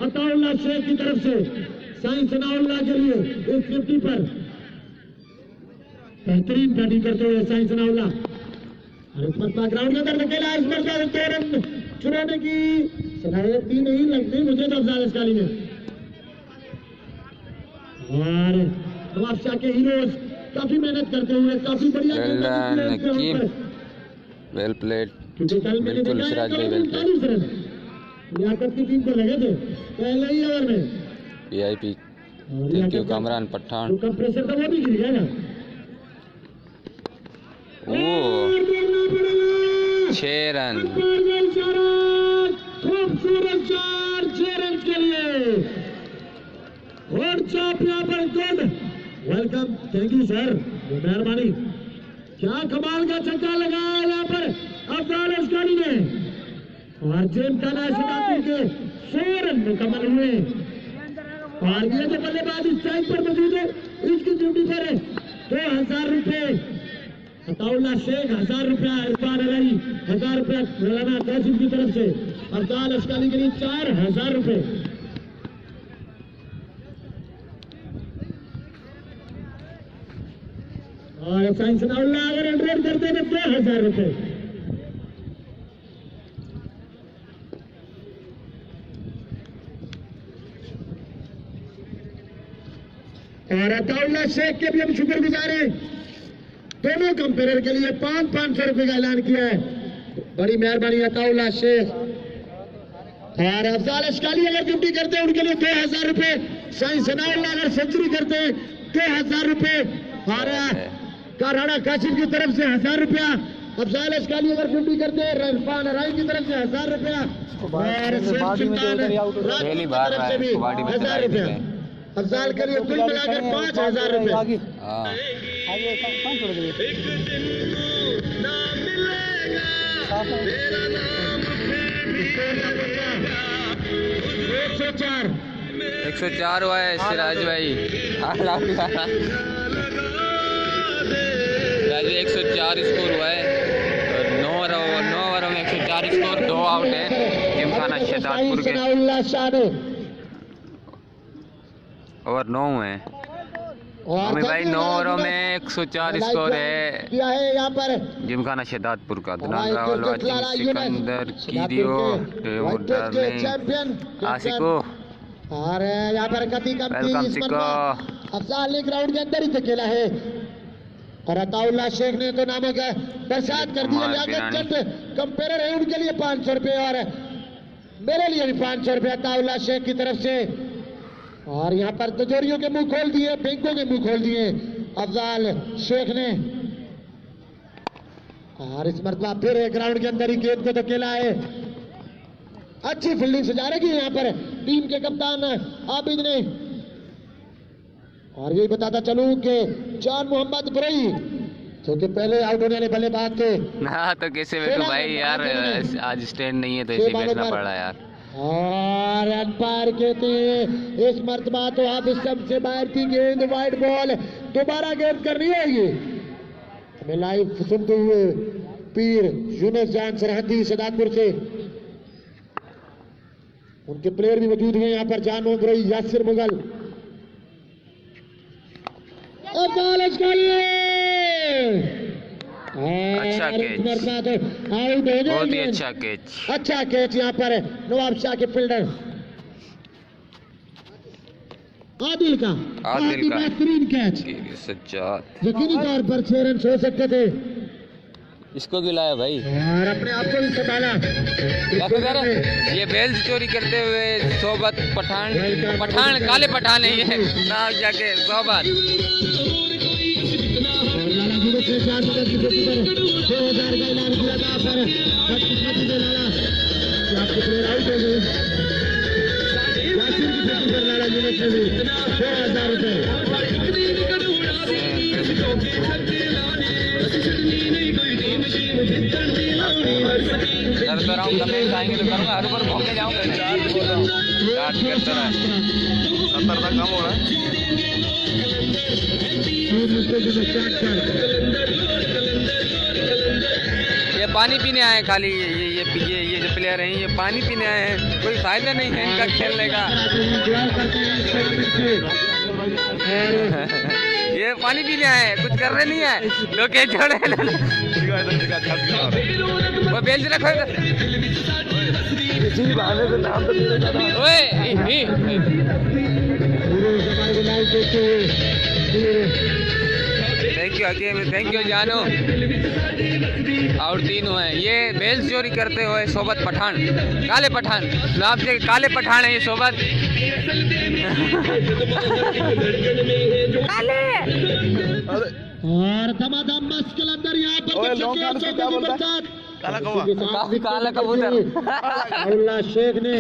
अताउल्लाह शेख की तरफ से शाही सनाउल्लाह के लिए इस 50 पर बेहतरीन बैटिंग करते हुए शाही सनाउल्लाह। ग्राउंड के अंदर अकेला इस पर 2 रन चुराने की सलाहियत भी नहीं लगती मुझे तो अफजाल अशकाली में। और नवाब शाह के हीरोज काफी मेहनत करते हुए काफी बढ़िया वेल प्लेड, क्योंकि कल मैंने बिल्कुल देखा सिराज भाई, वेल प्लेड। 39 रन लियाकत की टीम को लगे थे पहले ही ओवर में। VIP और थैंक यू लियाकत कामरान पठान। तो कम प्रेशर था वो भी गिर गया ना। ओ 6 रन, खूबसूरत चार 6 रन के लिए और चाप यहाँ पर good welcome, thank you sir, मेहरबानी। क्या कमाल का छक्का लगाया यहाँ पर अफजाल अस्कानी ने और जेम खाना शताब्दी के 100 रन मुकम्मल हुए। और ये जो बल्लेबाज इस साइड पर मौजूद है इसकी ड्यूटी पर है 2000 रुपए, अताउल्ला शेख 1000 रुपया, इरफान अलाई 1000 रुपया, मौलाना कासिम की तरफ से अफजाल अस्कानी के लिए 4000 रुपए। और साइंस नाउल्ला अगर एंड्रॉइड करते तो 2000 रुपए। और अताउल्ला शेख के भी हम शुक्रगुजार हैं, दोनों कंपेयर के लिए 500 रुपए का ऐलान किया है, बड़ी मेहरबानी अताउल्ला शेख। और अफजाल अस्कानी अगर ड्यूटी करते हैं उनके लिए 2000 रुपए, साइंस नाउल्ला अगर सेंचुरी करते हैं 2000 रुपए, और काराना काशिम की तरफ से 1000 रुपया, अफजाल अस्कानी अगर ड्यूटी करते हैं इरफान अलाई की तरफ से 1000 रुपया, और शेख सुल्तान राजपूत की तरफ से भी 1000 रुपया। अफजाल के लिए कुल मिलाकर 5000 रुपए। एक सौ चार हुआ है सिराज भाई। सिराज 104 स्कोर हुआ है, 9 ओवरों में 104 स्कोर, 2 आउट है जिमखाना शहजादपुर के, ओवर 9 हुए हैं अमी भाई। 9 ओवरों में 104 स्कोर है किया है यहाँ पर जिमखाना शहजादपुर का। धनान रावल वाचिंग, सिकंदर कीरियो, चैंपियन आसिको, और यहाँ पर कति वेलकम सिको। अफजाल ने ग्राउंड के अंदर ही तो खेला है, और अताउल्ला शेख ने तो नामों का बरसात कर दिया। लियाकत जट कंपेयर है उनके लिए 500 रुपये, और मेरे लिए भी 500 रुपये अताउल्ला शेख की तरफ से। और यहाँ पर तिजोरियों के मुंह खोल दिए, बैंकों के मुंह खोल दिए अफजाल शेख ने। और इस मरतबा फिर ग्राउंड के अंदर ही गेंद को तो खेला है, अच्छी फील्डिंग से जा रही है यहाँ पर टीम के कप्तान आबिद ने। और यही बताता चलूं कि जान मोहम्मद बुरई जो कि पहले आउट होने वाले बल्लेबाज थे ना, तो कैसे बैठू भाई यार, आज स्टैंड नहीं है तो इसे बैठना पड़ा यार। और अंपायर कहते हैं इस मर्तबा तो अब सबसे बाहर की गेंद, वाइड बॉल, दोबारा गेंद करनी होगी। हमें लाइव सुनते हुए पीर यूनुस जान सरहदी सदातपुर से उनके प्लेयर भी मौजूद हैं यहाँ पर, जान मोहम्मद, यासिर मुगल, अच्छा कैच, बहुत ही अच्छा कैच, अच्छा कैच यहाँ पर नवाब शाह के फील्डर आदिल का बेहतरीन कैच, सज्जाद यकीनी तौर पर 6 रन हो सकते थे। इसको भी लाया भाई, और अपने आप को भी संभाला। ये बेल्स चोरी करते हुए सोबत पठान काले पठान है ये ना जाके सोबत। 2000 का ऐलान किया था पर बदकिस्मती से लाला आपके प्लेयर आउट हो गए। यासिर की खेती पर लाला यूनुस ने भी 2000 रुपए। कर तो रहा हूँ, कमेंट आएंगे तो करूँगा, हर बार भौंके जाऊँगा। 70 तक कम हो रहा है। ये पानी पीने आए खाली, ये जो प्लेयर हैं ये पानी पीने आए हैं, कोई फायदा नहीं है इनका खेलने का। ये पानी पीने आए हैं, कुछ कर रहे नहीं है लोग, क्या छोड़े वो बेल्ट रखो थैंक यू जानू। और तीनों हैं ये बेल्स चोरी करते हुए सोबत पठान, काले पठान, नाम से काले पठान है ये सोबत। और दमादम मस्कल अंदर यहाँ पर काला कबूतर। अल्लाह शेख ने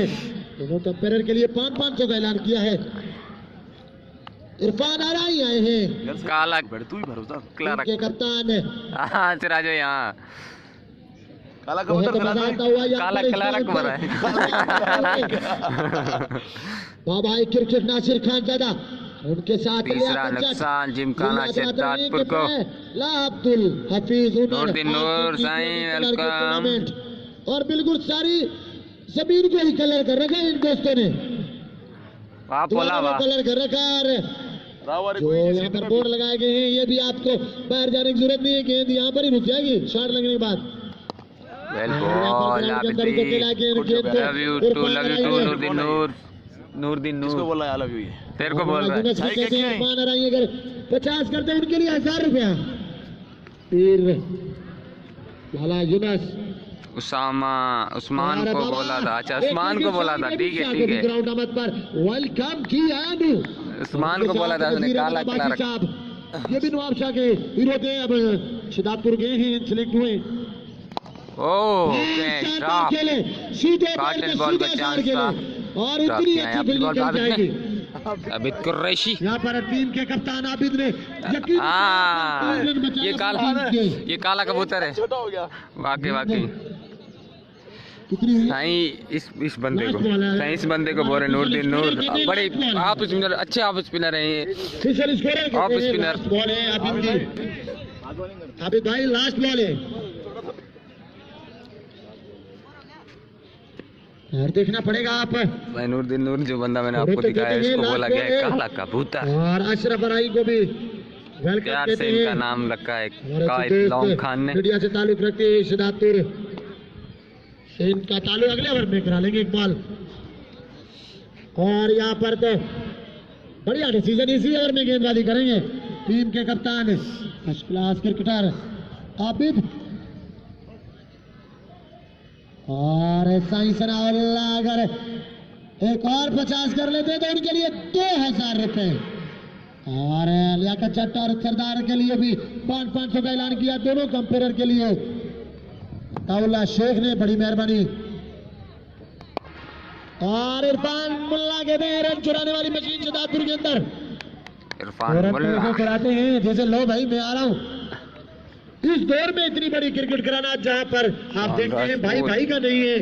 दोनों कंपेयर के लिए 500 का ऐलान किया है। इरफान आराई आए हैं काला के कप्तान हाँ चला जो यहाँ काला कबूतर काला क्लारक मरा है। बाबा क्रिकेट नासिर खान ज्यादा उनके साथ तीसरा नुकसान जिमखाना शहजादपुर को। अब्दुल हफीज नूरदीन नूर साईं वेलकम। और बिल्कुल सारी जमीन को ही कलर कर रखा है इन दोस्तों ने, वाह बोला वाह। कलर कर रखा है। जो यहाँ पर बोर्ड लगाए गए हैं ये भी आपको बाहर जाने की जरूरत नहीं है, गेंद यहाँ पर ही रुक जाएगी शॉट लगने के बाद। Well ball love you too Nooruddin Noor. Nooruddin Noor बोल रहा है लव यू तेरे को बोल रहा है। अगर 50 करते हैं उनके लिए 1000 रुपया। फिर लाला यूनस उस्मान को बोला था। अच्छा उस्मान को बोला था, ठीक है ठीक है। ग्राउंड अहमद पर वेलकम की आदू उस्मान को बोला था उसने काला क्लारक। ये भी नवाब शाह के हीरो थे, अब शहजादपुर गए हैं, सिलेक्ट हुए। खेले सीधे बॉल का चांस था और इतनी अच्छी फील्डिंग कर जाएगी आबिद कुरैशी। यहाँ पर टीम के कप्तान आबिद ने ये काला कबूतर है। छोटा हो गया वाकई इस बंदे को इस बंदे को बोल रहे नूरदीन नूर। बड़े आप स्पिनर, अच्छे आप स्पिनर हैं ऑफ स्पिनर। बॉल है आबिद भाई, लास्ट बॉल है और देखना पड़ेगा आप। नूरदीन नूर जो बंदा मैंने आपको दिखाया है इसको बोला गया है काला कबूतर। और अशरफ अराई को भी प्यार से इनका नाम रखा है कायद लौंग खान ने। मीडिया से ताल्लुक रखते हैं शहजादपुर से, इनका ताल्लुक अगले ओवर में करा लेंगे इकबाल। और यहाँ पर तो बढ़िया डिसीजन इसी ओवर में गेंदबाजी करेंगे टीम के कप्तान फर्स्ट क्लास क्रिकेटर आबिद। और साइंसनाउल्लाह अगर एक और 50 कर लेते तो उनके लिए 2000 रुपए। और लियाकत चट्टा और सरदार के लिए भी 500 का ऐलान किया दोनों कंपेयर के लिए। ताउल्ला शेख ने बड़ी मेहरबानी। और इरफान मुल्ला के रन चुराने वाली मशीन शहजादपुर के अंदर इरफान मुल्ला चुराते हैं जैसे लो भाई मैं आ रहा हूँ। इस दौर में इतनी बड़ी क्रिकेट कराना जहां पर आप देखते हैं भाई भाई का नहीं है।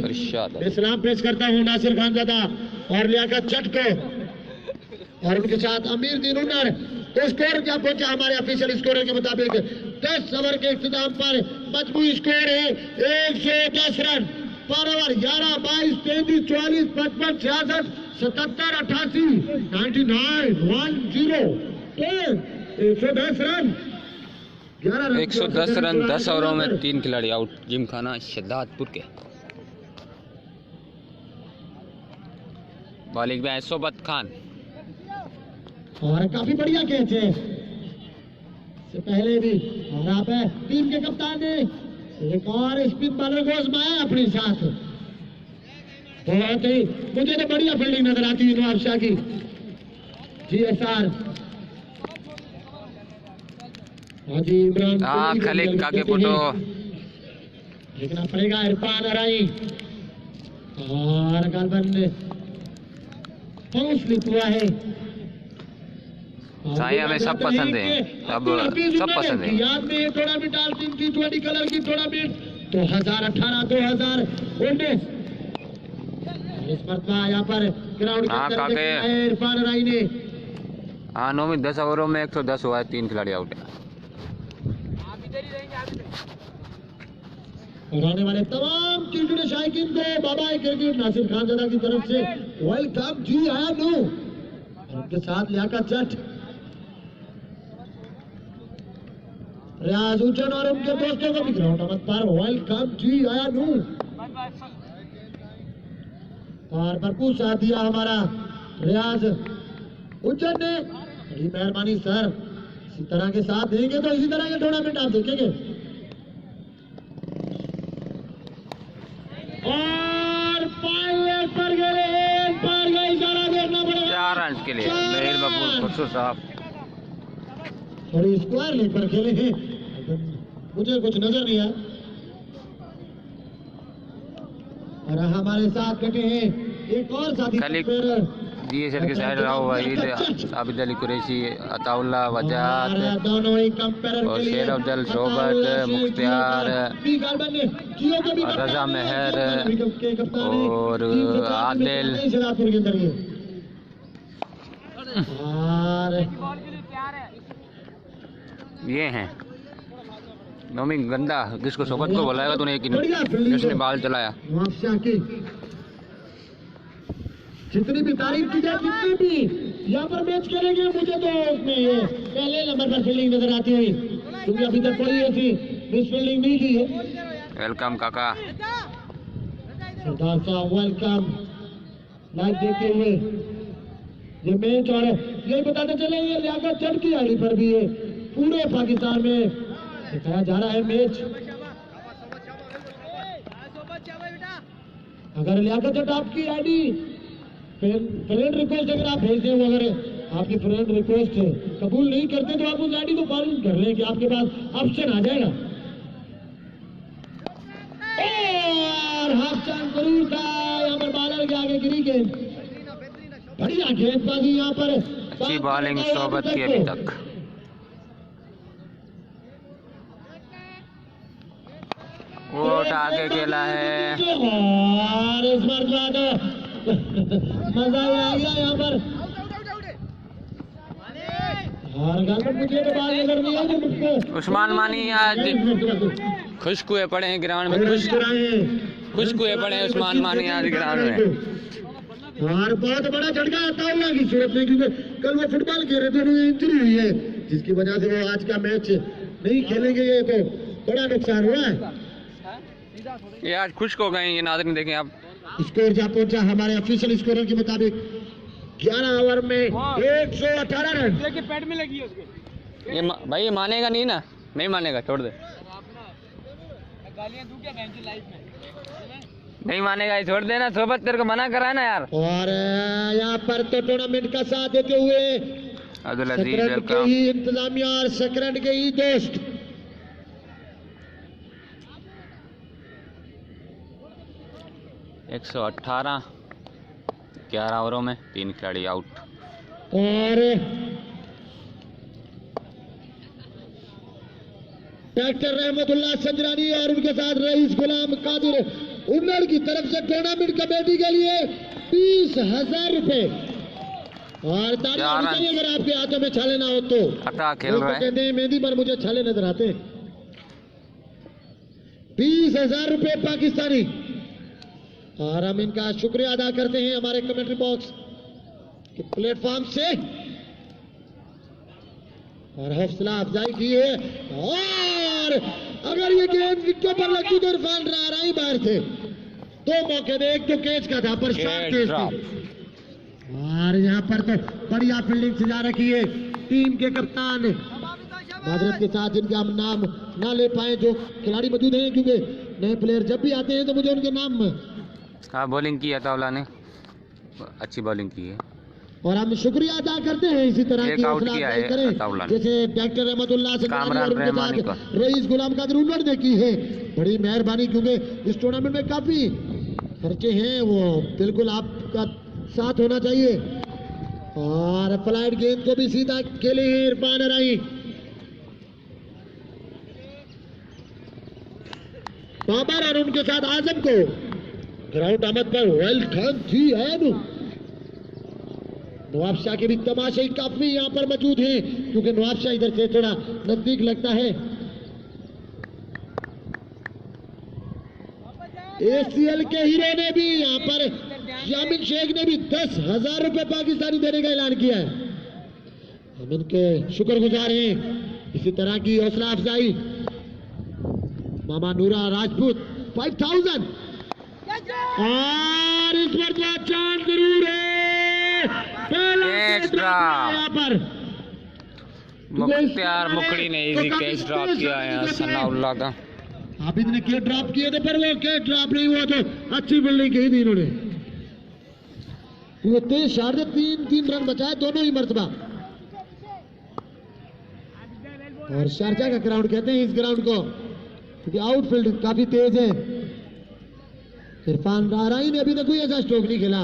मैं सलाम पेश करता हूं नासिर खान ज़ादा और लियाकत चट को और उनके साथ अमीर दीन उन्नर। तो स्कोर क्या पहुंचा हमारे ऑफिशियल स्कोर के मुताबिक 10 ओवर के इख्तिताम पर मजमूई स्कोर है 110 रन पर ओवर। 11, 22, 33, 44, 55, 66, 77, 88, 99, 10 110 रन 110 रन 10 ओवरों में 3 खिलाड़ी आउट। जिमखाना शहजादपुर के बॉलिंग में सोबत खान। और काफी बढ़िया कैच है से पहले भी। और आप टीम के कप्तान ने एक और स्पिन बॉलर को आजमाया अपने साथ। बहुत ही मुझे तो बढ़िया फील्डिंग नजर आती है नवाब शाह की। GSR हाजी इमरान खलील काके फोटो देखना पड़ेगा। इरफान अराई और गालबन पाउस लिख हुआ है। साईं हमें सब पसंद है, अब सब पसंद है। याद में थोड़ा भी डाल T20 कलर की थोड़ा भी 2018 2019 इस मरतबा यहाँ पर ग्राउंड के इरफान अराई ने। हाँ 9 में 10 ओवरों में 110 हुआ है, 3 खिलाड़ी आउट है। और आने वाले तमाम क्रिकेट शायकीन को बाबा क्रिकेट नासिर खान ज़ादा की तरफ से वेलकम जी आया नो। उनके साथ लियाकत चट रियाज उज्जैन और उनके दोस्तों को भी ग्राउंड अहमद पर वेलकम जी आया नो। और भरपूर साथ दिया हमारा रियाज उज्जैन ने। बड़ी मेहरबानी सर, इसी तरह के साथ देंगे तो इसी तरह के टूर्नामेंट आप देखेंगे। और पायलट पर गए इशारा देखना पड़ेगा 4 रन के लिए मेहिर बबूल खुशू साहब। थोड़ी स्क्वायर लेग पर खेले हैं, मुझे कुछ नजर नहीं आया। और हमारे साथ कटे हैं एक और साथी खलीक DSL के साइड राव वहीद, आबिद अली कुरैशी, अताउल्ला वजाहत दोनों ही कंपेयर और शेर अफजल, शोबत, मुख्तियार, रजा मेहर और आदिल। ये हैं नोमी गंदा, जिसको सोबत को बुलाएगा तूने एक ही जिसने बाल चलाया। जितनी भी तारीफ की जाए, जितनी भी यहाँ पर मैच करेंगे, मुझे तो उसमें ये पहले नंबर पर फील्डिंग नजर आती हुई, क्योंकि अभी तक कोई ऐसी मिस फील्डिंग नहीं की है। वेलकम काका, सरदार साहब वेलकम। लाइव देखते हुए ये मैच, और ये बताते चले ये लियाकत चढ़ की आईडी पर भी है, पूरे पाकिस्तान में दिखाया जा रहा है मैच। अगर लियाकत चढ़ आपकी आईडी फ्रेंड रिक्वेस्ट अगर आप भेजते हो, अगर आपकी फ्रेंड रिक्वेस्ट कबूल नहीं करते तो आप उस आईडी को फॉलो कर लें कि आपके पास ऑप्शन आ जाएगा। और हाफ चांस जरूर था, यहाँ पर बॉलर के आगे गिरी गेंद, बढ़िया गेंदबाजी यहाँ पर, अच्छी बॉलिंग सोबत की अभी तक। वो आगे खेला है और इस बार ज्यादा मजा आ गया यहाँ पर। और गलत मुझे तो बात नजर नहीं आई मुझको। उस्मान मानी आज खुश्क हुए पड़े हैं ग्राउंड में, खुश्क हुए पड़े हैं उस्मान मानी आज ग्राउंड में। और बहुत बड़ा झटका आता हुआ की सूरत में, क्योंकि कल वो फुटबॉल खेल रहे थे, उन्हें इंजरी हुई है, जिसकी वजह से वो आज का मैच नहीं खेलेंगे। ये तो बड़ा नुकसान हुआ है। ये आज खुश्क हो गए, ये नाज़रीन देखें आप। स्कोर जा पहुंचा हमारे ऑफिशियल स्कोर के मुताबिक 11 ओवर में 118 रन। पैड में लगी है उसके। ये भाई ये मानेगा नहीं ना, नहीं मानेगा, छोड़ दे। गालियां दूं क्या बेंच लाइव में? नहीं मानेगा, ये छोड़ देना। सोबत तेरे को मना करा है ना यार। और यहाँ पर तो टूर्नामेंट का साथ देते हुए अब्दुल अजीज सकरंद के ही इंतजामिया और सकरंद के ही दोस्त 118 11 ओवरों में 3 खिलाड़ी आउट। और डॉक्टर रहमतुल्लाह संजरानी और उनके साथ रईस गुलाम कादिर उन्नड़ की तरफ से टूर्नामेंट कमेटी के लिए 20,000 रुपए। और तालियां बजाइए अगर आपके हाथों में छाले ना हो तो। खेल रहा है, कहते हैं मेहंदी पर मुझे छाले नजर आते हैं। 20,000 रुपए पाकिस्तानी। और हम इनका शुक्रिया अदा करते हैं हमारे कमेंट्री बॉक्स के प्लेटफॉर्म से, और हौसला अफजाई की है। और अगर ये गेंद विकेटों पर लगती तो इरफान रारा ही बाहर थे। 2 मौके थे, एक तो कैच का था पर शॉट केस थी। और यहाँ पर तो बढ़िया फील्डिंग सजा रखी है टीम के कप्तान माजरत के साथ, जिनका हम नाम ना ले पाए, जो खिलाड़ी मौजूद हैं, क्योंकि नए प्लेयर जब भी आते हैं तो मुझे उनके नाम। हाँ, बॉलिंग की अताउल्ला ने, अच्छी बॉलिंग की है। और हम शुक्रिया अदा करते हैं इसी तरह की आउट किया है अताउल्ला ने, जैसे डॉक्टर रहमतुल्लाह से रईस गुलाम कादिर उन्नड़ ने की है। बड़ी मेहरबानी, क्योंकि इस टूर्नामेंट में काफी खर्चे हैं, वो बिल्कुल आपका साथ होना चाहिए। और फ्लाइट गेंद को भी सीधा खेले हैं इरफान राई। बाबर और उनके साथ आजम को ग्राउंड आमद पर वेलकम थी है। नवाब शाह के भी तमाशे काफी यहाँ पर मौजूद हैं, क्योंकि नवाब शाह इधर से थोड़ा नजदीक लगता है। ACL के हीरो ने भी यहाँ पर, यामिन शेख ने भी 10,000 रुपए पाकिस्तानी देने का ऐलान किया है। हम इनके शुक्रगुजार हैं। इसी तरह की हौसला अफजाई मामा नूरा राजपूत 5,000। और इस पर चांद जरूर है, एक्स्ट्रा। यहाँ पर मुख्तियार मुकड़ी ने इजी कैच ड्रॉप किया है सनाउल्लाह का। आबिद ने कैच ड्रॉप किए थे, पर वो कैच ड्रॉप नहीं हुआ तो अच्छी फील्डिंग की थी इन्होंने। वो तेज शॉट से 3 रन बचाए दोनों ही मर्तबा। और शारजा का ग्राउंड कहते हैं इस ग्राउंड को, क्योंकि आउटफील्ड काफी तेज है। इरफान राराई ने अभी तक कोई ऐसा स्ट्रोक नहीं खेला।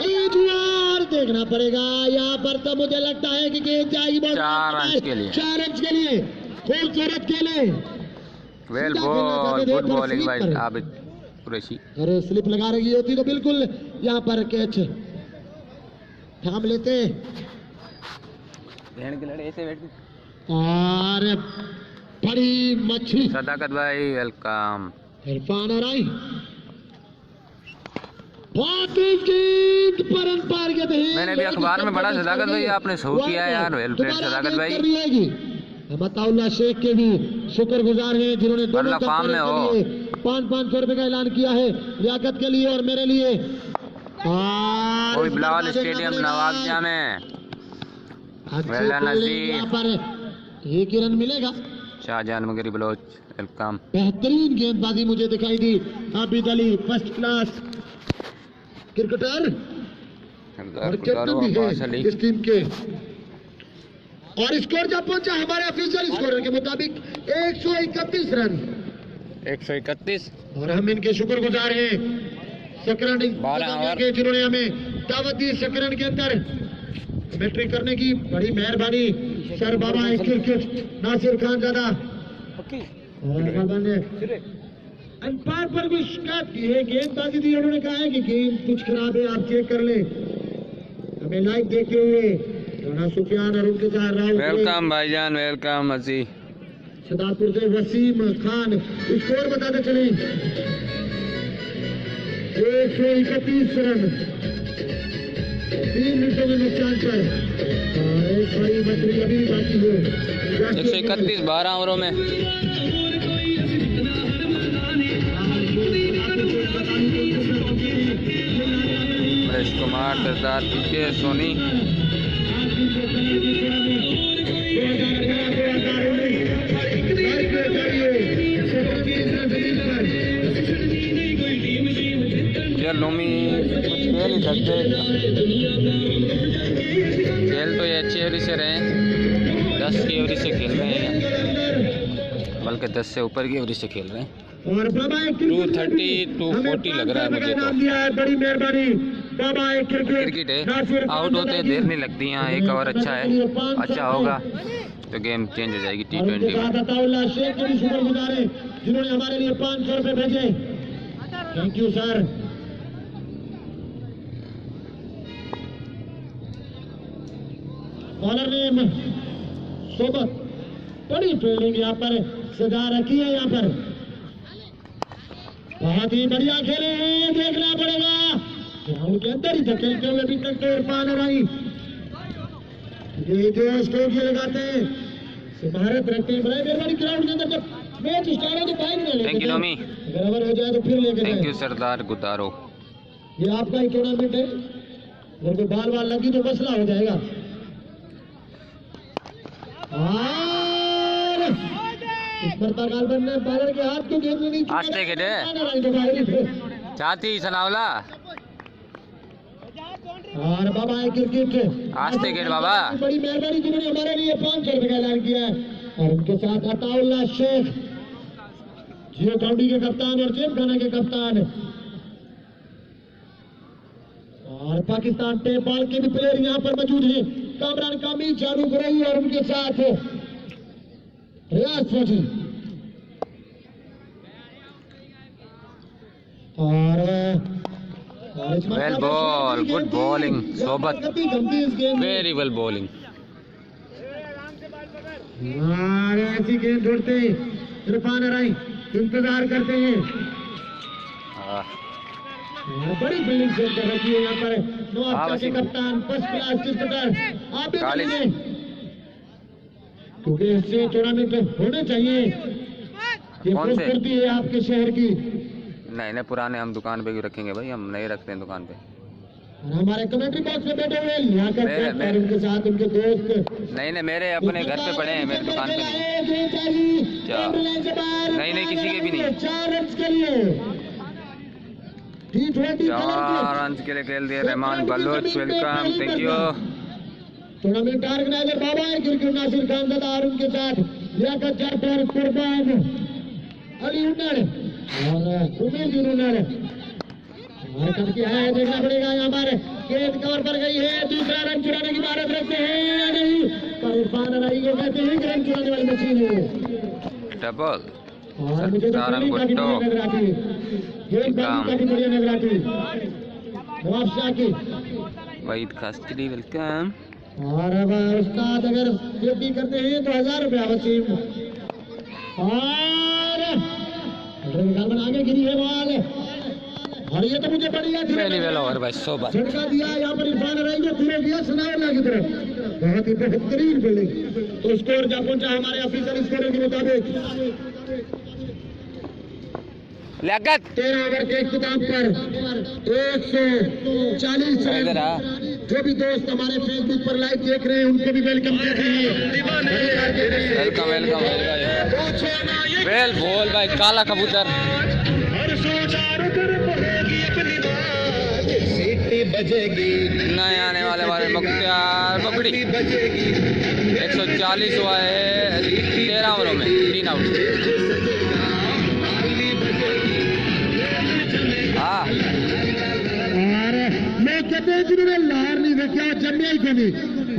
एक बार देखना पड़ेगा यहाँ पर, तो मुझे लगता है कि गेंद जाएगी 4 रन के लिए, 4 रन के लिए खूबसूरत खेले। Well ball, good bowling bye Abid Qureshi. अरे स्लिप लगा रही होती तो बिल्कुल यहाँ पर कैच थाम लेते। भेड़ के लड़े ऐसे बैठ। और बड़ी मच्छी सदाकत भाई वेलकम। इरफान राराई बहुत तेज गेंद पर अंपायर कहते हैं। मैंने भी अखबार में पढ़ा सदाकत भाई आपने शो किया है यार, वेल प्लेड सदाकत भाई। अहमदुल्लाह शेख के भी शुक्रगुजार हैं जिन्होंने दोनों फार्म में हो 500 रुपए का ऐलान किया है लियाकत के लिए और मेरे लिए। कोई बिलावल स्टेडियम नवाबजा में यहाँ पर 1 ही रन मिलेगा। शाहजहान मगरी बलोच वेलकम। बेहतरीन गेंदबाजी मुझे दिखाई दी। Abid Ali first class cricketer और कैप्टन भी है इस टीम के। और स्कोर जब पहुंचा हमारे ऑफिशियल स्कोर के मुताबिक 131 रन 131। और हम इनके शुक्रगुजार हैं सकरन के जिन्होंने हमें दावत दी सकरन के अंदर मैट्रिक करने की। बड़ी मेहरबानी सर बाबा क्रिकेट नासिर खान ज़ादा और बाबा ने अंपायर पर भी शिकायत की है, गेंदबाजी दी। उन्होंने कहा है कि गेंद कुछ खराब है, आप चेक कर ले। हमें लाइव देखते हुए राणा सुफियान और उनके साथ राहुल वेलकम भाईजान वेलकम। अजी सदापुर से वसीम खान स्कोर बताते चले 131 रन 3 मिनटों के नुकसान पर। और एक बड़ी मछली अभी बाकी है 131 12 ओवरों में। परेश कुमार सरदार पीके सोनी लोमी कुछ खेल ही सकते। खेल तो ये अच्छी एवरेज से रहे, 10 की एवरेज से खेल रहे हैं, बल्कि 10 से ऊपर की एवरेज से खेल रहे हैं। 230 240 लग रहा है मुझे तो। बड़ी मेहरबानी बाबा क्रिकेट है, आउट होते हैं देर नहीं लगती। यहाँ एक ओवर अच्छा है, अच्छा होगा तो गेम चेंज हो जाएगी T20 में। शेख के भी शुक्रगुजार हैं जिन्होंने हमारे लिए 500 रुपए भेजे। Thank you sir. बॉलर ने सोबत बड़ी फील्डिंग यहाँ पर सजा रखी है। यहाँ पर बहुत ही बढ़िया खेले हैं, देखना पड़ेगा ग्राउंड के अंदर ही धकेलते हुए अभी तक तो इरफान राराई ये जो स्ट्रोक लगाते हैं भारत रखते हैं। बड़े मेहरबानी ग्राउंड के अंदर जब मैच स्टार्ट हो तो बाइक ना लेके थैंक यू नोमी, अगर ओवर हो जाए तो फिर लेके थैंक यू सरदार गुदारो। ये आपका ही टूर्नामेंट है, मेरे को बाल बाल लगी तो मसला हो जाएगा। और इस पर तालबन ने बॉलर के हाथ को गेंद में नहीं आस्ते खेले चाहती सनावला और बाबा है क्रिकेट आस्ते गेट बाबा। बड़ी मेहरबानी जिन्होंने हमारे लिए 500 रुपए का ऐलान किया है। और उनके साथ अताउल्लाह शेख जियो काउंटी के कप्तान और जेब खाना के कप्तान और पाकिस्तान टेप बॉल के भी प्लेयर यहाँ पर मौजूद हैं। कामरान कामी चारू गुरई और उनके साथ रियाज फौजी और वेल बॉल, गुड बॉलिंग सोबत, वेरी वेल बॉलिंग। ऐसी गेंद छोड़ते इरफान राराई इंतजार करते हैं। बड़ी फील्डिंग से कर रखी है यहाँ पर नवाबशा के कप्तान फर्स्ट क्लास क्रिकेटर आबिद ने, क्योंकि इससे टूर्नामेंट होने चाहिए। ये खूबसूरती है आपके शहर की। नहीं पुराने हम दुकान पे भी रखेंगे भाई, हम नहीं रखते हैं दुकान पे। और हमारे कमेंट्री बॉक्स में बैठे हुए लियाकत जट और उनके साथ उनके दोस्त नहीं मेरे अपने घर पे पड़े हैं, मेरी दुकान पे नहीं। क्या? नहीं किसी के भी नहीं। 4 रन के लिए T20 4 रन के लिए खेल दिए Rehman Baloch, welcome, thank you. Tournament organizer बाबा है क्रिकेट नासिर खान दादा और उनके साथ लियाकत जट और कुर्बान अली उन्नड़ और उमेश उन्नड़ और कब क्या है देखना पड़ेगा। यहाँ पर गेंद कवर पर गई है, दूसरा रन चुराने की भारत रखते हैं या नहीं, पर इरफान अलाई को कहते हैं रन चुराने वाली मशीन है डबल। और मुझे तो काफी बढ़िया नजर आती है, गेंद काफी बढ़िया नजर आती है। नवाब शाह की वहीद खास्त्री वेलकम। और अब उस्ताद अगर सेफ्टी करते हैं तो 1000 रुपया वसीम। और आगे गिरी है बॉल और ये तो मुझे बढ़िया पहली वेला और भाई 100 बार झटका दिया यहाँ पर इरफान अलाई ने पूरे दिया सनाउल्लाह की तरफ, बहुत ही बेहतरीन फील्डिंग। तो स्कोर जा पहुंचा हमारे ऑफिशियल स्कोर के मुताबिक लियाकत 13 ओवर के इख्तिताम पर 140 रन। जो भी दोस्त हमारे फेसबुक पर लाइव देख रहे हैं उनको भी वेलकम कहते हैं। वेलकम वेल बोल भाई काला कबूतर नए आने वाले मुख्तार पकड़ी 140 हुआ है 13 ओवरों में 3 आउट। हाँ और मैं कहते हैं जिन्होंने लार नहीं देखा जमिया ही कोनी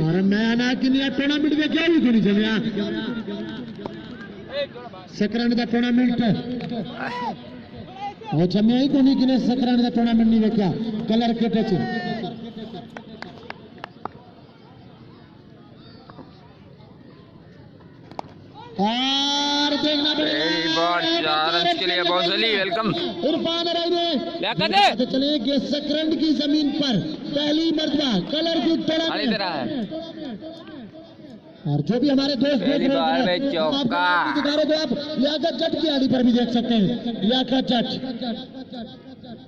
और मैं आना कि नहीं टूर्नामेंट देखा भी कोनी जमिया सकराने का टूर्नामेंट वो जमिया ही कोनी कि नहीं सकराने का टूर्नामेंट नहीं देखा कलर के टच और देखना पड़ेगा 4 रन के लिए बहुत जल्दी वेलकम इरफान अलाई ने लियाकत तो चले कि सकरंद की जमीन पर पहली मर्तबा कलर की टूर्नामेंट रहा है। और जो भी हमारे दोस्त देख रहे बार में चौका तो आप लियाकत जट की आदि पर भी देख सकते हैं। लियाकत जट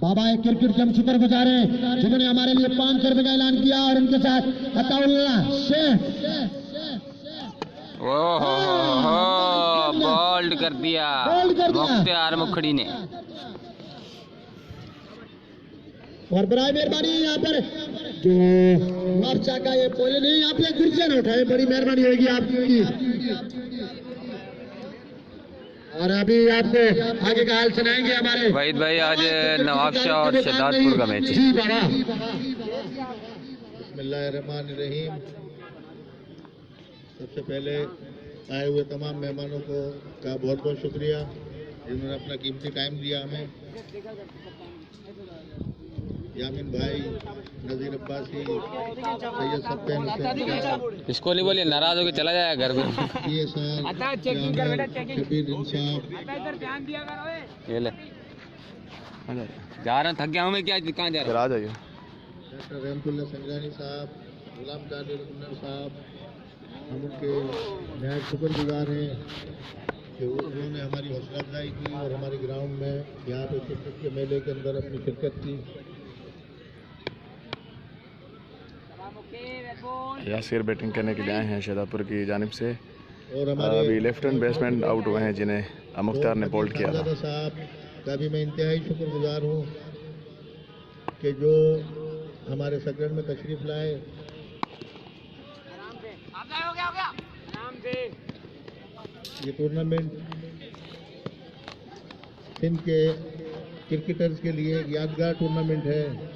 बाबा एक क्रिकेट के हम शुक्रगुजार हैं जिन्होंने हमारे लिए 500 रुपए का ऐलान किया और उनके साथ अताउल्लाह शेख बोल्ड कर दिया मुख्तार मुखड़ी ने। और बराए मेहरबानी यहाँ पर जो मोर्चा का ये पोले नहीं आप ये कुर्सियां न उठाए, बड़ी मेहरबानी होगी आपकी। और अभी आपको आगे का हाल सुनाएंगे हमारे वहीद भाई। आज नवाब शाह और शहजादपुर का मैच है। जी बाबा बिस्मिल्लाहिर्रहमानिर्रहीम। सबसे पहले आए हुए तमाम मेहमानों को का बहुत बहुत शुक्रिया जिन्होंने अपना कीमती टाइम दिया हमें। यामिन भाई, नज़ीर अब्बासी, सैयद सत्तान, इसको नहीं बोलिए नाराज होकर चला जाएगा घर में। ये सर शबीर इंसाफ, ये ले जा रहा थक गया हूँ मैं, क्या कहाँ जा रहा आ जाइए। डॉक्टर रहमतुल्लाह संग्रानी साहब, गुलाम कादिर उन्नर साहब, हम उनके नहायत शुक्रगुजार हैं कि उन्होंने हमारी हौसला अफजाई की और हमारे ग्राउंड में यहाँ पे क्रिकेट के मेले के अंदर अपनी शिरकत की। यासिर बैटिंग करने के लिए आए हैं शहजादपुर की जानिब से और हमारे अभी लेफ्ट हैंड बैट्समैन आउट हुए हैं जिन्हें मुख्तार ने बोल्ड किया था। साहब का भी मैं इंतहाई शुक्रगुजार हूँ कि जो हमारे सकरन में तशरीफ लाए। ये टूर्नामेंट सिंध के क्रिकेटर्स के लिए एक यादगार टूर्नामेंट है।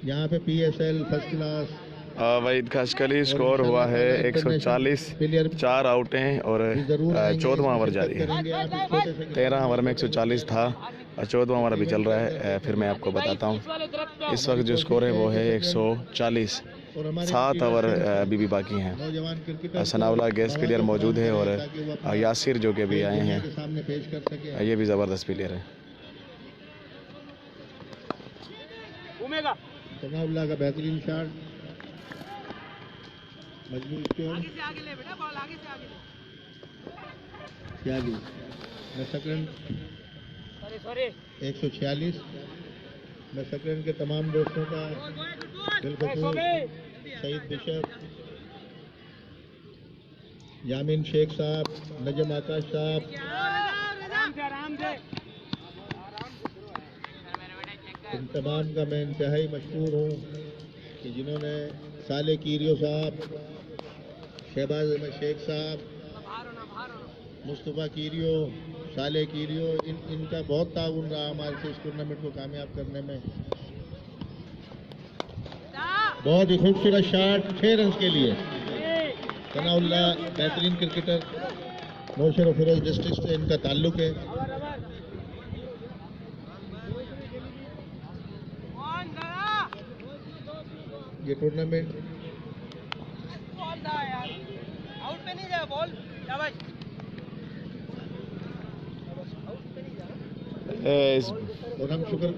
यहाँ पे PSL फर्स्ट क्लास वहीद खासकली स्कोर हुआ है 140, 4 आउटें और 14वां ओवर जारी है। 13 ओवर में 140 था और 14वां ओवर अभी चल रहा है। फिर मैं आपको बताता हूँ इस वक्त जो स्कोर है वो है 140। 7 ओवर अभी भी बाकी हैं। सनाउल्लाह गेस्ट प्लेयर मौजूद है और यासिर जो कि अभी आए हैं, ये भी ज़बरदस्त प्लेयर है। सनाउल्लाह का बेहतरीन शॉट, मजबूत स्कोर 46, 146 मैं सकरन के तमाम दोस्तों का दिल खसूस सईद बिशप, यामीन शेख साहब, नजम आकाश साहब, इन तमाम का मैं इंतहाई मशहूर हूँ कि जिन्होंने साले कीरियो साहब, शहबाज अहमद शेख साहब, मुस्तफ़ा कीरियो, साले कीरियो, इनका बहुत ताउन रहा हमारे से इस टूर्नामेंट को कामयाब करने में। बहुत ही खूबसूरत शॉट 6 रन के लिए। सनाउल्लाह बेहतरीन क्रिकेटर, नौशहर और फिरोज डिस्ट्रिक्ट से इनका ताल्लुक है। ये टूर्नामेंट आउट पे नहीं जाए बॉल, शाबाश। और हम शुक्र